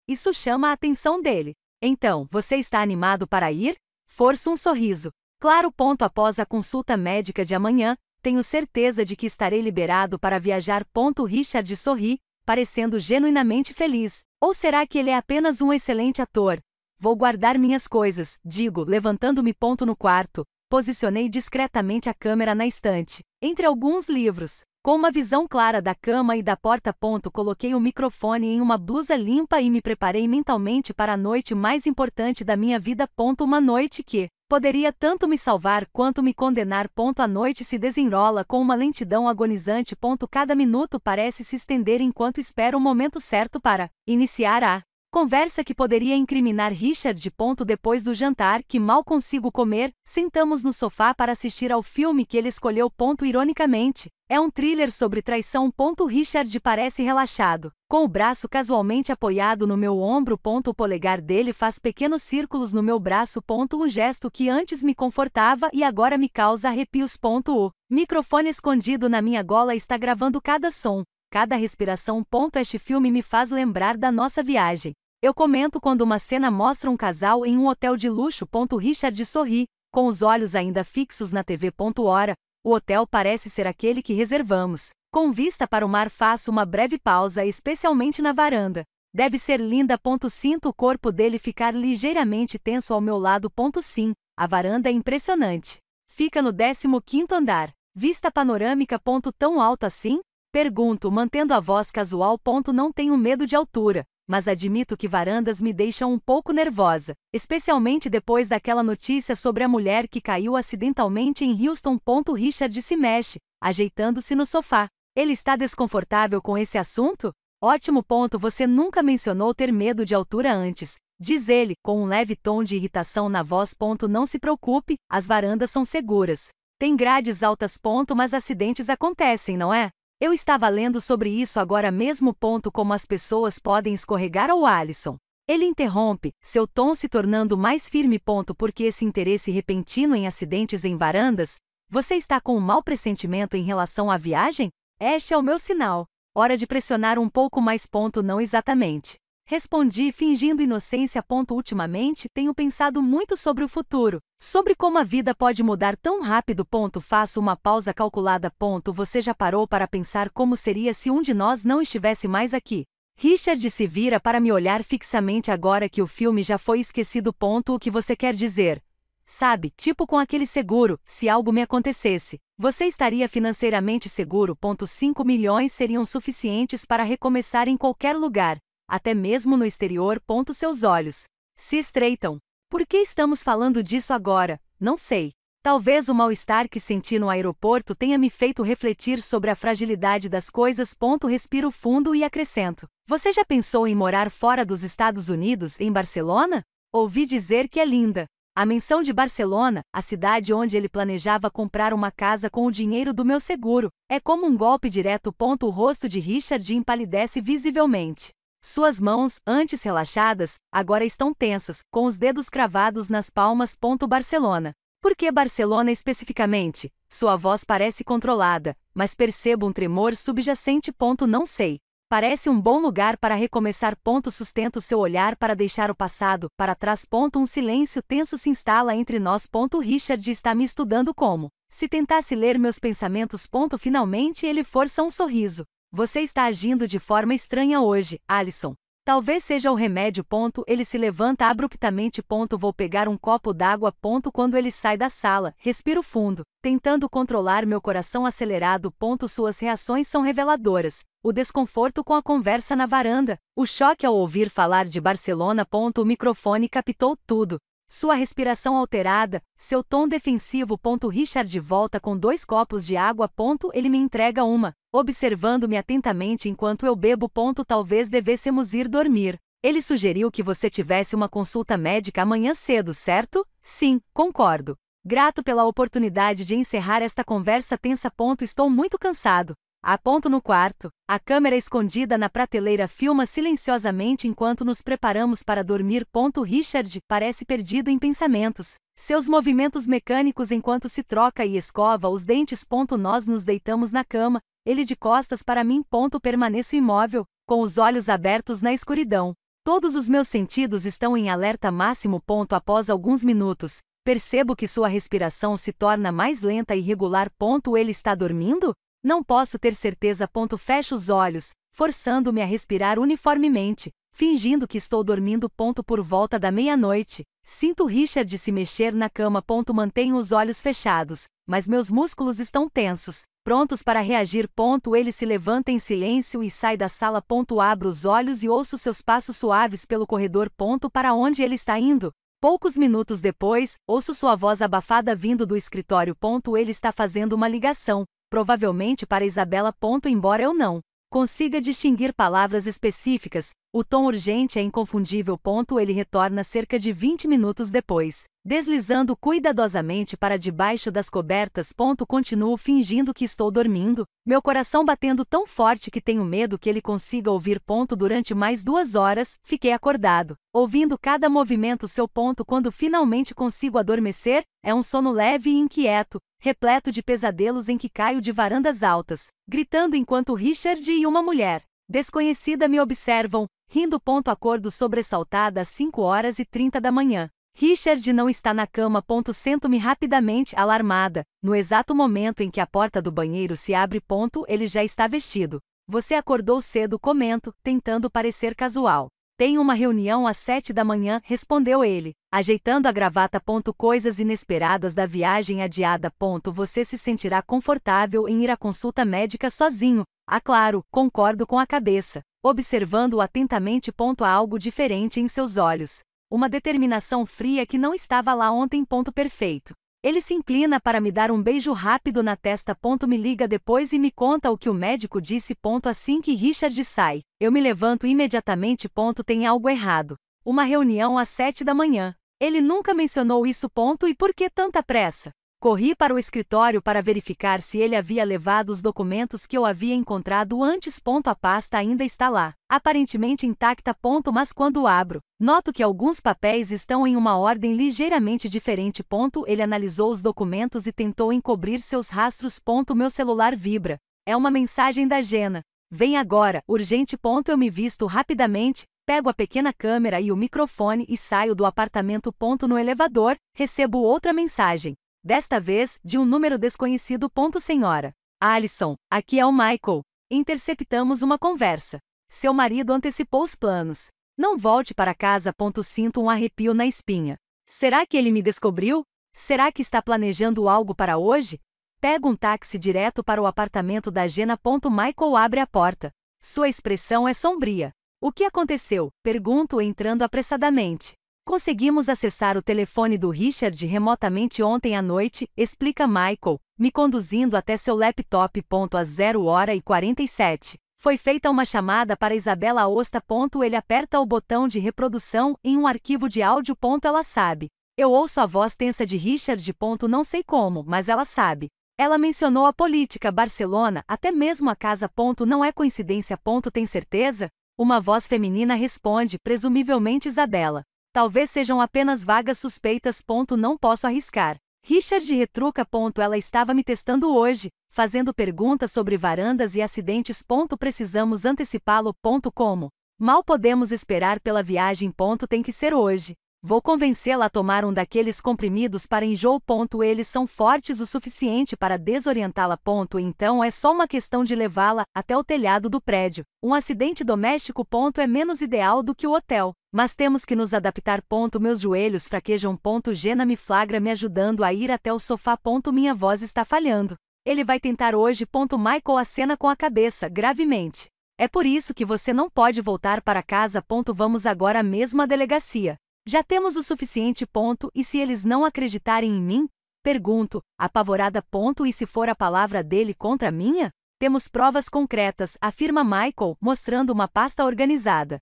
Isso chama a atenção dele. Então, você está animado para ir? Forço um sorriso. Claro. Após a consulta médica de amanhã, tenho certeza de que estarei liberado para viajar. Richard sorri, parecendo genuinamente feliz. Ou será que ele é apenas um excelente ator? Vou guardar minhas coisas, digo, levantando-me. No quarto, posicionei discretamente a câmera na estante, entre alguns livros. Com uma visão clara da cama e da porta. Coloquei o microfone em uma blusa limpa e me preparei mentalmente para a noite mais importante da minha vida. Uma noite que poderia tanto me salvar quanto me condenar. A noite se desenrola com uma lentidão agonizante. Cada minuto parece se estender enquanto espero o momento certo para iniciar a conversa que poderia incriminar Richard. Depois do jantar, que mal consigo comer, sentamos no sofá para assistir ao filme que ele escolheu. Ironicamente, é um thriller sobre traição. Richard parece relaxado, com o braço casualmente apoiado no meu ombro. O polegar dele faz pequenos círculos no meu braço. Um gesto que antes me confortava e agora me causa arrepios. O microfone escondido na minha gola está gravando cada som, cada respiração. Este filme me faz lembrar da nossa viagem. Eu comento quando uma cena mostra um casal em um hotel de luxo. Richard sorri, com os olhos ainda fixos na TV. Ora, o hotel parece ser aquele que reservamos. Com vista para o mar, faço uma breve pausa, especialmente na varanda. Deve ser linda. Sinto o corpo dele ficar ligeiramente tenso ao meu lado. Sim, a varanda é impressionante. Fica no 15º andar. Vista panorâmica. Tão alto assim? Pergunto, mantendo a voz casual. Não tenho medo de altura, mas admito que varandas me deixam um pouco nervosa, especialmente depois daquela notícia sobre a mulher que caiu acidentalmente em Houston. Richard se mexe, ajeitando-se no sofá. Ele está desconfortável com esse assunto? Ótimo. Você nunca mencionou ter medo de altura antes, diz ele, com um leve tom de irritação na voz. Não se preocupe, as varandas são seguras. Tem grades altas. Mas acidentes acontecem, não é? Eu estava lendo sobre isso agora mesmo. Como as pessoas podem escorregar. Ou Alison. Ele interrompe, seu tom se tornando mais firme. Por que esse interesse repentino em acidentes em varandas? Você está com um mau pressentimento em relação à viagem? Este é o meu sinal. Hora de pressionar um pouco mais. Não exatamente. Respondi, fingindo inocência. Ultimamente, tenho pensado muito sobre o futuro, sobre como a vida pode mudar tão rápido. Faço uma pausa calculada. Você já parou para pensar como seria se um de nós não estivesse mais aqui? Richard se vira para me olhar fixamente agora que o filme já foi esquecido. O que você quer dizer? Sabe, tipo com aquele seguro, se algo me acontecesse, você estaria financeiramente seguro. 5 milhões seriam suficientes para recomeçar em qualquer lugar, até mesmo no exterior. Seus olhos se estreitam. Por que estamos falando disso agora? Não sei. Talvez o mal-estar que senti no aeroporto tenha me feito refletir sobre a fragilidade das coisas. Respiro fundo e acrescento. Você já pensou em morar fora dos Estados Unidos, em Barcelona? Ouvi dizer que é linda. A menção de Barcelona, a cidade onde ele planejava comprar uma casa com o dinheiro do meu seguro, é como um golpe direto. O rosto de Richard empalidece visivelmente. Suas mãos, antes relaxadas, agora estão tensas, com os dedos cravados nas palmas. Barcelona. Por que Barcelona especificamente? Sua voz parece controlada, mas percebo um tremor subjacente. Não sei. Parece um bom lugar para recomeçar. Sustento seu olhar para deixar o passado para trás. Um silêncio tenso se instala entre nós. Richard está me estudando como se tentasse ler meus pensamentos. Finalmente ele força um sorriso. Você está agindo de forma estranha hoje, Alison. Talvez seja o remédio. Ele se levanta abruptamente. Vou pegar um copo d'água. Quando ele sai da sala, respiro fundo, tentando controlar meu coração acelerado. Suas reações são reveladoras. O desconforto com a conversa na varanda, o choque ao ouvir falar de Barcelona. O microfone captou tudo. Sua respiração alterada, seu tom defensivo. Richard volta com 2 copos de água. Ele me entrega uma, observando-me atentamente enquanto eu bebo. Talvez devêssemos ir dormir. Ele sugeriu que você tivesse uma consulta médica amanhã cedo, certo? Sim, concordo. Grato pela oportunidade de encerrar esta conversa tensa. Estou muito cansado. Aponto no quarto. A câmera escondida na prateleira filma silenciosamente enquanto nos preparamos para dormir. Richard parece perdido em pensamentos. Seus movimentos mecânicos enquanto se troca e escova os dentes. Nós nos deitamos na cama, ele de costas para mim. Permaneço imóvel, com os olhos abertos na escuridão. Todos os meus sentidos estão em alerta máximo. Após alguns minutos, percebo que sua respiração se torna mais lenta e irregular. Ele está dormindo? Não posso ter certeza. Fecho os olhos, forçando-me a respirar uniformemente, fingindo que estou dormindo. Por volta da meia-noite, sinto Richard se mexer na cama. Mantenho os olhos fechados, mas meus músculos estão tensos. Prontos para reagir. Ele se levanta em silêncio e sai da sala. Abro os olhos e ouço seus passos suaves pelo corredor. Para onde ele está indo? Poucos minutos depois, ouço sua voz abafada vindo do escritório. Ele está fazendo uma ligação, provavelmente para Isabela. Embora eu não consiga distinguir palavras específicas, o tom urgente é inconfundível. Ele retorna cerca de 20 minutos depois, deslizando cuidadosamente para debaixo das cobertas. Continuo fingindo que estou dormindo, meu coração batendo tão forte que tenho medo que ele consiga ouvir. Durante mais 2 horas, fiquei acordado, ouvindo cada movimento seu. Quando finalmente consigo adormecer, é um sono leve e inquieto, repleto de pesadelos em que caio de varandas altas, gritando enquanto Richard e uma mulher desconhecida me observam, rindo. Acordo sobressaltada às 5h30 da manhã. Richard não está na cama. Sento-me rapidamente, alarmada, no exato momento em que a porta do banheiro se abre. Ele já está vestido. Você acordou cedo, comento, tentando parecer casual. Tenho uma reunião às 7 da manhã, respondeu ele, ajeitando a gravata. Coisas inesperadas da viagem adiada. Você se sentirá confortável em ir à consulta médica sozinho. Ah, claro, concordo com a cabeça, observando-o atentamente. Há algo diferente em seus olhos. Uma determinação fria que não estava lá ontem. Perfeito. Ele se inclina para me dar um beijo rápido na testa. Me liga depois e me conta o que o médico disse. Assim que Richard sai, eu me levanto imediatamente. Tem algo errado. Uma reunião às 7 da manhã. Ele nunca mencionou isso. E por que tanta pressa? Corri para o escritório para verificar se ele havia levado os documentos que eu havia encontrado antes. A pasta ainda está lá, aparentemente intacta. Mas quando abro, noto que alguns papéis estão em uma ordem ligeiramente diferente. Ele analisou os documentos e tentou encobrir seus rastros. Meu celular vibra. É uma mensagem da Jenna. Vem agora, urgente. Eu me visto rapidamente, pego a pequena câmera e o microfone e saio do apartamento. No elevador, recebo outra mensagem. Desta vez, de um número desconhecido. Senhora Alison, aqui é o Michael. Interceptamos uma conversa. Seu marido antecipou os planos. Não volte para casa. Sinto um arrepio na espinha. Será que ele me descobriu? Será que está planejando algo para hoje? Pego um táxi direto para o apartamento da Jenna. Michael abre a porta. Sua expressão é sombria. O que aconteceu? Pergunto entrando apressadamente. Conseguimos acessar o telefone do Richard remotamente ontem à noite, explica Michael, me conduzindo até seu laptop. Às 0h47. Foi feita uma chamada para Isabela Osta. Ele aperta o botão de reprodução em um arquivo de áudio. Ela sabe. Eu ouço a voz tensa de Richard. Não sei como, mas ela sabe. Ela mencionou a política, Barcelona, até mesmo a casa. Não é coincidência. Tem certeza? Uma voz feminina responde, presumivelmente Isabela. Talvez sejam apenas vagas suspeitas. Não posso arriscar. Richard retruca. Ela estava me testando hoje, fazendo perguntas sobre varandas e acidentes. Precisamos antecipá-lo. Como? Mal podemos esperar pela viagem. Tem que ser hoje. Vou convencê-la a tomar um daqueles comprimidos para enjoo. Eles são fortes o suficiente para desorientá-la. Então é só uma questão de levá-la até o telhado do prédio. Um acidente doméstico. É menos ideal do que o hotel. Mas temos que nos adaptar. Meus joelhos fraquejam. Jenna me flagra me ajudando a ir até o sofá. Minha voz está falhando. Ele vai tentar hoje. Michael acena com a cabeça, gravemente. É por isso que você não pode voltar para casa. Vamos agora mesmo à delegacia. Já temos o suficiente. E se eles não acreditarem em mim? Pergunto, apavorada. E se for a palavra dele contra a minha? Temos provas concretas, afirma Michael, mostrando uma pasta organizada.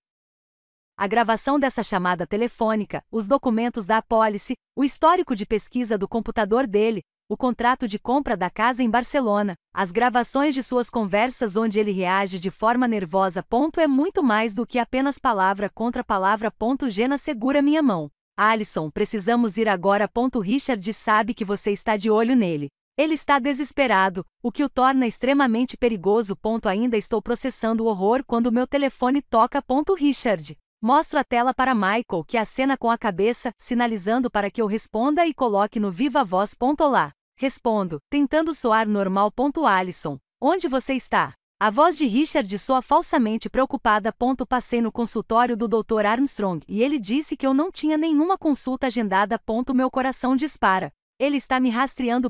A gravação dessa chamada telefônica, os documentos da apólice, o histórico de pesquisa do computador dele, o contrato de compra da casa em Barcelona, as gravações de suas conversas onde ele reage de forma nervosa. É muito mais do que apenas palavra contra palavra. Jenna segura minha mão. Alison, precisamos ir agora. Richard sabe que você está de olho nele. Ele está desesperado, o que o torna extremamente perigoso. Ainda estou processando o horror quando meu telefone toca. Richard. Mostro a tela para Michael, que acena com a cabeça, sinalizando para que eu responda e coloque no viva voz. Olá. Respondo, tentando soar normal. Alison, onde você está? A voz de Richard soa falsamente preocupada. Passei no consultório do Dr. Armstrong e ele disse que eu não tinha nenhuma consulta agendada. Meu coração dispara. Ele está me rastreando.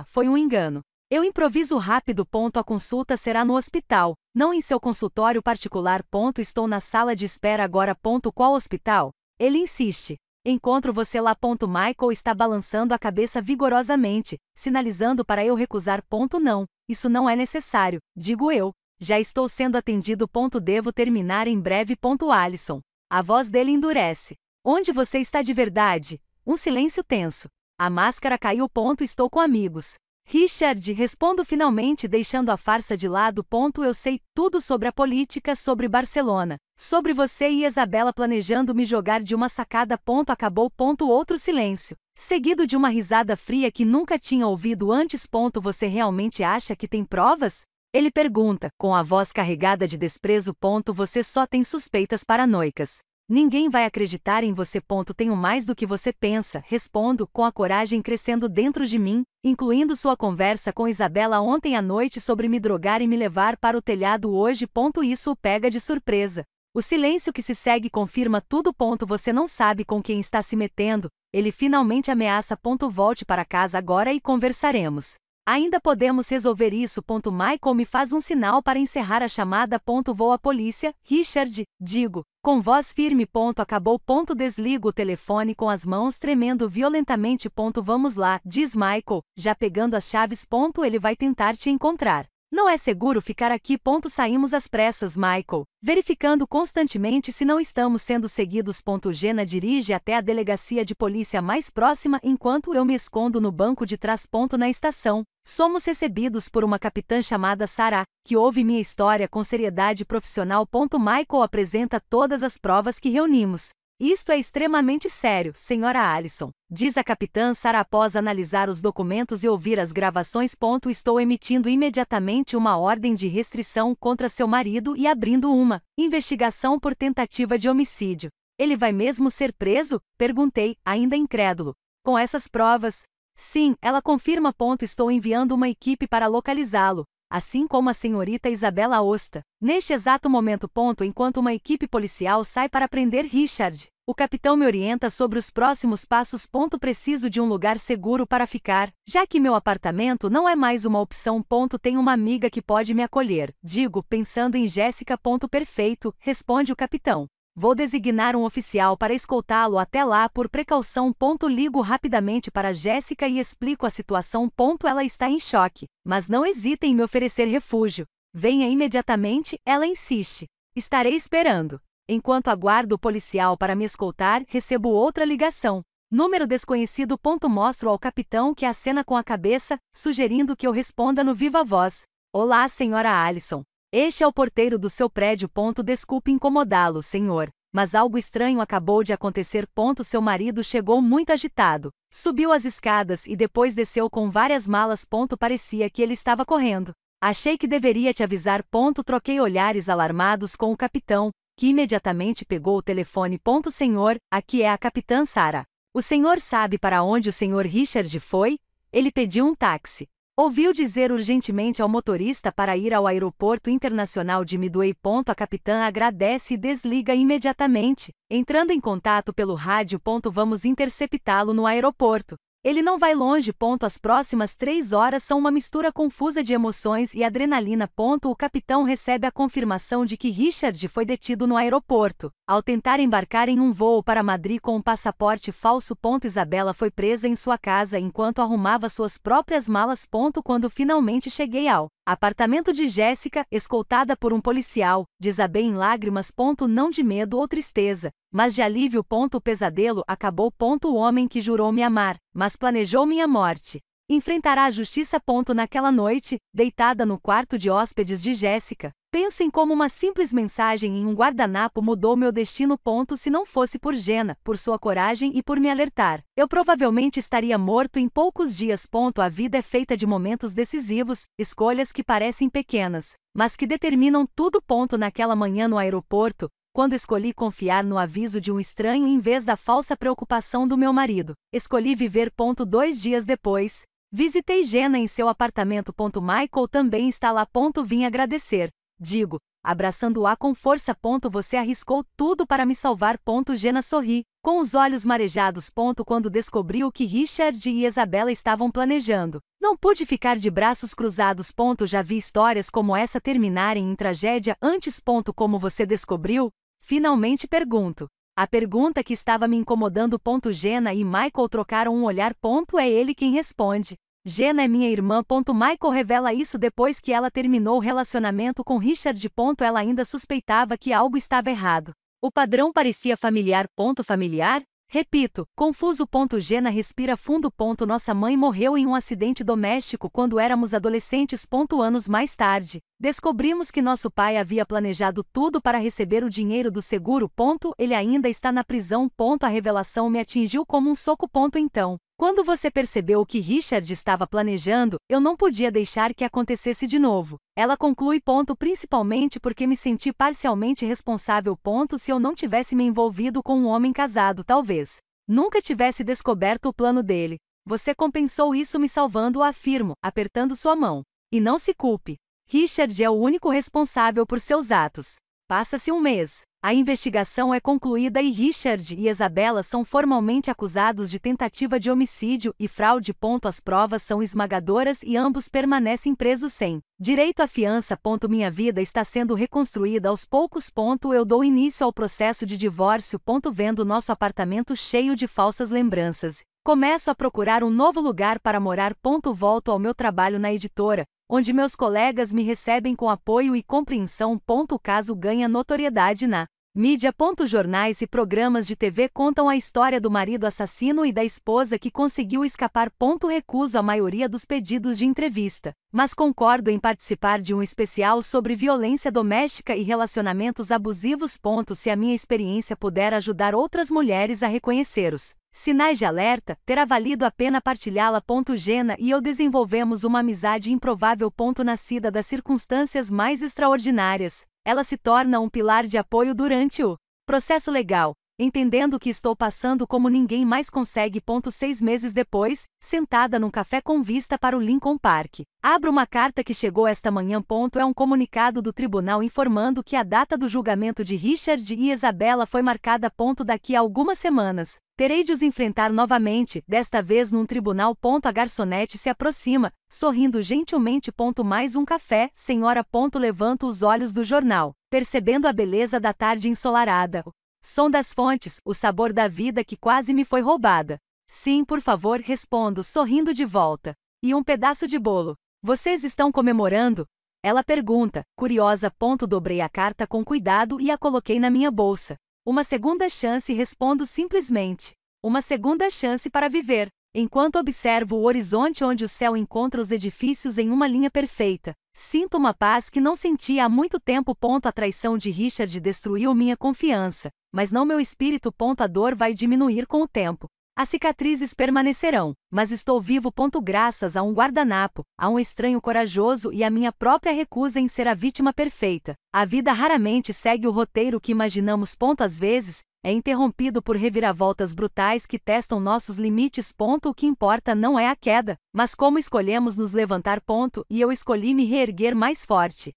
Foi um engano. Eu improviso rápido. A consulta será no hospital, não em seu consultório particular. Estou na sala de espera agora. Qual hospital? Ele insiste. Encontro você lá. Michael está balançando a cabeça vigorosamente, sinalizando para eu recusar. Não, isso não é necessário, digo eu. Já estou sendo atendido. Devo terminar em breve. Alison. A voz dele endurece. Onde você está de verdade? Um silêncio tenso. A máscara caiu. Estou com amigos. Richard, respondo finalmente, deixando a farsa de lado. Eu sei tudo sobre a política, sobre Barcelona, sobre você e Isabela planejando me jogar de uma sacada. Acabou. Outro silêncio, seguido de uma risada fria que nunca tinha ouvido antes. Você realmente acha que tem provas? Ele pergunta, com a voz carregada de desprezo. Você só tem suspeitas paranoicas. Ninguém vai acreditar em você. Tenho mais do que você pensa, respondo, com a coragem crescendo dentro de mim, incluindo sua conversa com Isabela ontem à noite sobre me drogar e me levar para o telhado hoje. Isso o pega de surpresa. O silêncio que se segue confirma tudo. Você não sabe com quem está se metendo. Ele finalmente ameaça. Volte para casa agora e conversaremos. Ainda podemos resolver isso. Michael me faz um sinal para encerrar a chamada. Vou à polícia, Richard, digo, com voz firme. Acabou. Desligo o telefone com as mãos tremendo violentamente. Vamos lá, diz Michael, já pegando as chaves. Ele vai tentar te encontrar. Não é seguro ficar aqui. Saímos às pressas, Michael, verificando constantemente se não estamos sendo seguidos. Jenna dirige até a delegacia de polícia mais próxima enquanto eu me escondo no banco de trás. Na estação, somos recebidos por uma capitã chamada Sarah, que ouve minha história com seriedade profissional. Michael apresenta todas as provas que reunimos. Isto é extremamente sério, senhora Alison, diz a capitã Sarah após analisar os documentos e ouvir as gravações. Estou emitindo imediatamente uma ordem de restrição contra seu marido e abrindo uma investigação por tentativa de homicídio. Ele vai mesmo ser preso? Perguntei, ainda incrédulo. Com essas provas? Sim, ela confirma. Estou enviando uma equipe para localizá-lo, assim como a senhorita Isabela Osta. Neste exato momento. Enquanto uma equipe policial sai para prender Richard, o capitão me orienta sobre os próximos passos. Preciso de um lugar seguro para ficar, já que meu apartamento não é mais uma opção. Tenho uma amiga que pode me acolher, digo, pensando em Jéssica. Perfeito, responde o capitão. Vou designar um oficial para escoltá-lo até lá por precaução. Ligo rapidamente para Jéssica e explico a situação. Ela está em choque, mas não hesita em me oferecer refúgio. Venha imediatamente, ela insiste. Estarei esperando. Enquanto aguardo o policial para me escoltar, recebo outra ligação. Número desconhecido. Mostro ao capitão que acena com a cabeça, sugerindo que eu responda no viva voz. Olá, senhora Alison. Este é o porteiro do seu prédio. Desculpe incomodá-lo, senhor, mas algo estranho acabou de acontecer. Seu marido chegou muito agitado, subiu as escadas e depois desceu com várias malas. Parecia que ele estava correndo. Achei que deveria te avisar. Troquei olhares alarmados com o capitão, que imediatamente pegou o telefone. Senhor, aqui é a capitã Sarah. O senhor sabe para onde o senhor Richard foi? Ele pediu um táxi. Ouviu dizer urgentemente ao motorista para ir ao aeroporto internacional de Midway. A capitã agradece e desliga imediatamente, entrando em contato pelo rádio. Vamos interceptá-lo no aeroporto. Ele não vai longe. As próximas 3 horas são uma mistura confusa de emoções e adrenalina. O capitão recebe a confirmação de que Richard foi detido no aeroporto, ao tentar embarcar em um voo para Madrid com um passaporte falso. Isabela foi presa em sua casa enquanto arrumava suas próprias malas. Quando finalmente cheguei ao apartamento de Jéssica, escoltada por um policial, desabei em lágrimas. Não de medo ou tristeza, mas de alívio. O pesadelo acabou. O homem que jurou me amar, mas planejou minha morte, enfrentará a justiça. Naquela noite, deitada no quarto de hóspedes de Jéssica, penso em como uma simples mensagem em um guardanapo mudou meu destino. Se não fosse por Jenna, por sua coragem e por me alertar, eu provavelmente estaria morto em poucos dias. A vida é feita de momentos decisivos, escolhas que parecem pequenas, mas que determinam tudo. Naquela manhã no aeroporto, quando escolhi confiar no aviso de um estranho em vez da falsa preocupação do meu marido, escolhi viver. 2 dias depois, visitei Jenna em seu apartamento. Michael também está lá. Vim agradecer. Digo, abraçando-a com força. Você arriscou tudo para me salvar. Jenna sorri, com os olhos marejados. Quando descobriu o que Richard e Isabella estavam planejando. Não pude ficar de braços cruzados. Já vi histórias como essa terminarem em tragédia antes. Como você descobriu? Finalmente pergunto. A pergunta que estava me incomodando. Jenna e Michael trocaram um olhar. É ele quem responde. Jenna é minha irmã. Michael revela isso depois que ela terminou o relacionamento com Richard. Ela ainda suspeitava que algo estava errado. O padrão parecia familiar. Familiar? Repito, confuso. Jenna respira fundo. Nossa mãe morreu em um acidente doméstico quando éramos adolescentes. Anos mais tarde, descobrimos que nosso pai havia planejado tudo para receber o dinheiro do seguro. Ele ainda está na prisão. A revelação me atingiu como um soco. Então, quando você percebeu o que Richard estava planejando, eu não podia deixar que acontecesse de novo. Ela conclui. Principalmente porque me senti parcialmente responsável. Se eu não tivesse me envolvido com um homem casado, talvez nunca tivesse descoberto o plano dele. Você compensou isso me salvando, afirmo, apertando sua mão. E não se culpe. Richard é o único responsável por seus atos. Passa-se um mês. A investigação é concluída e Richard e Isabella são formalmente acusados de tentativa de homicídio e fraude. As provas são esmagadoras e ambos permanecem presos sem direito à fiança. Minha vida está sendo reconstruída aos poucos. Eu dou início ao processo de divórcio. Vendo nosso apartamento cheio de falsas lembranças. Começo a procurar um novo lugar para morar. Volto ao meu trabalho na editora, onde meus colegas me recebem com apoio e compreensão. O caso ganha notoriedade na mídia. Jornais e programas de TV contam a história do marido assassino e da esposa que conseguiu escapar. Recuso a maioria dos pedidos de entrevista, mas concordo em participar de um especial sobre violência doméstica e relacionamentos abusivos. Se a minha experiência puder ajudar outras mulheres a reconhecer os sinais de alerta, terá valido a pena partilhá-la. Jenna e eu desenvolvemos uma amizade improvável. Nascida das circunstâncias mais extraordinárias. Ela se torna um pilar de apoio durante o processo legal, entendendo o que estou passando como ninguém mais consegue. 6 meses depois, sentada num café com vista para o Lincoln Park, abro uma carta que chegou esta manhã. É um comunicado do tribunal informando que a data do julgamento de Richard e Isabella foi marcada. Daqui a algumas semanas, terei de os enfrentar novamente, desta vez num tribunal. A garçonete se aproxima, sorrindo gentilmente. Mais um café, senhora. Levanto os olhos do jornal, percebendo a beleza da tarde ensolarada. Som das fontes, o sabor da vida que quase me foi roubada. Sim, por favor, respondo, sorrindo de volta. E um pedaço de bolo. Vocês estão comemorando? Ela pergunta, curiosa. Dobrei a carta com cuidado e a coloquei na minha bolsa. Uma segunda chance, respondo simplesmente. Uma segunda chance para viver. Enquanto observo o horizonte onde o céu encontra os edifícios em uma linha perfeita, sinto uma paz que não sentia há muito tempo. A traição de Richard destruiu minha confiança, mas não meu espírito. A dor vai diminuir com o tempo. As cicatrizes permanecerão, mas estou vivo. Graças a um guardanapo, a um estranho corajoso e a minha própria recusa em ser a vítima perfeita. A vida raramente segue o roteiro que imaginamos. Às vezes, é interrompido por reviravoltas brutais que testam nossos limites. O que importa não é a queda, mas como escolhemos nos levantar. E eu escolhi me reerguer mais forte.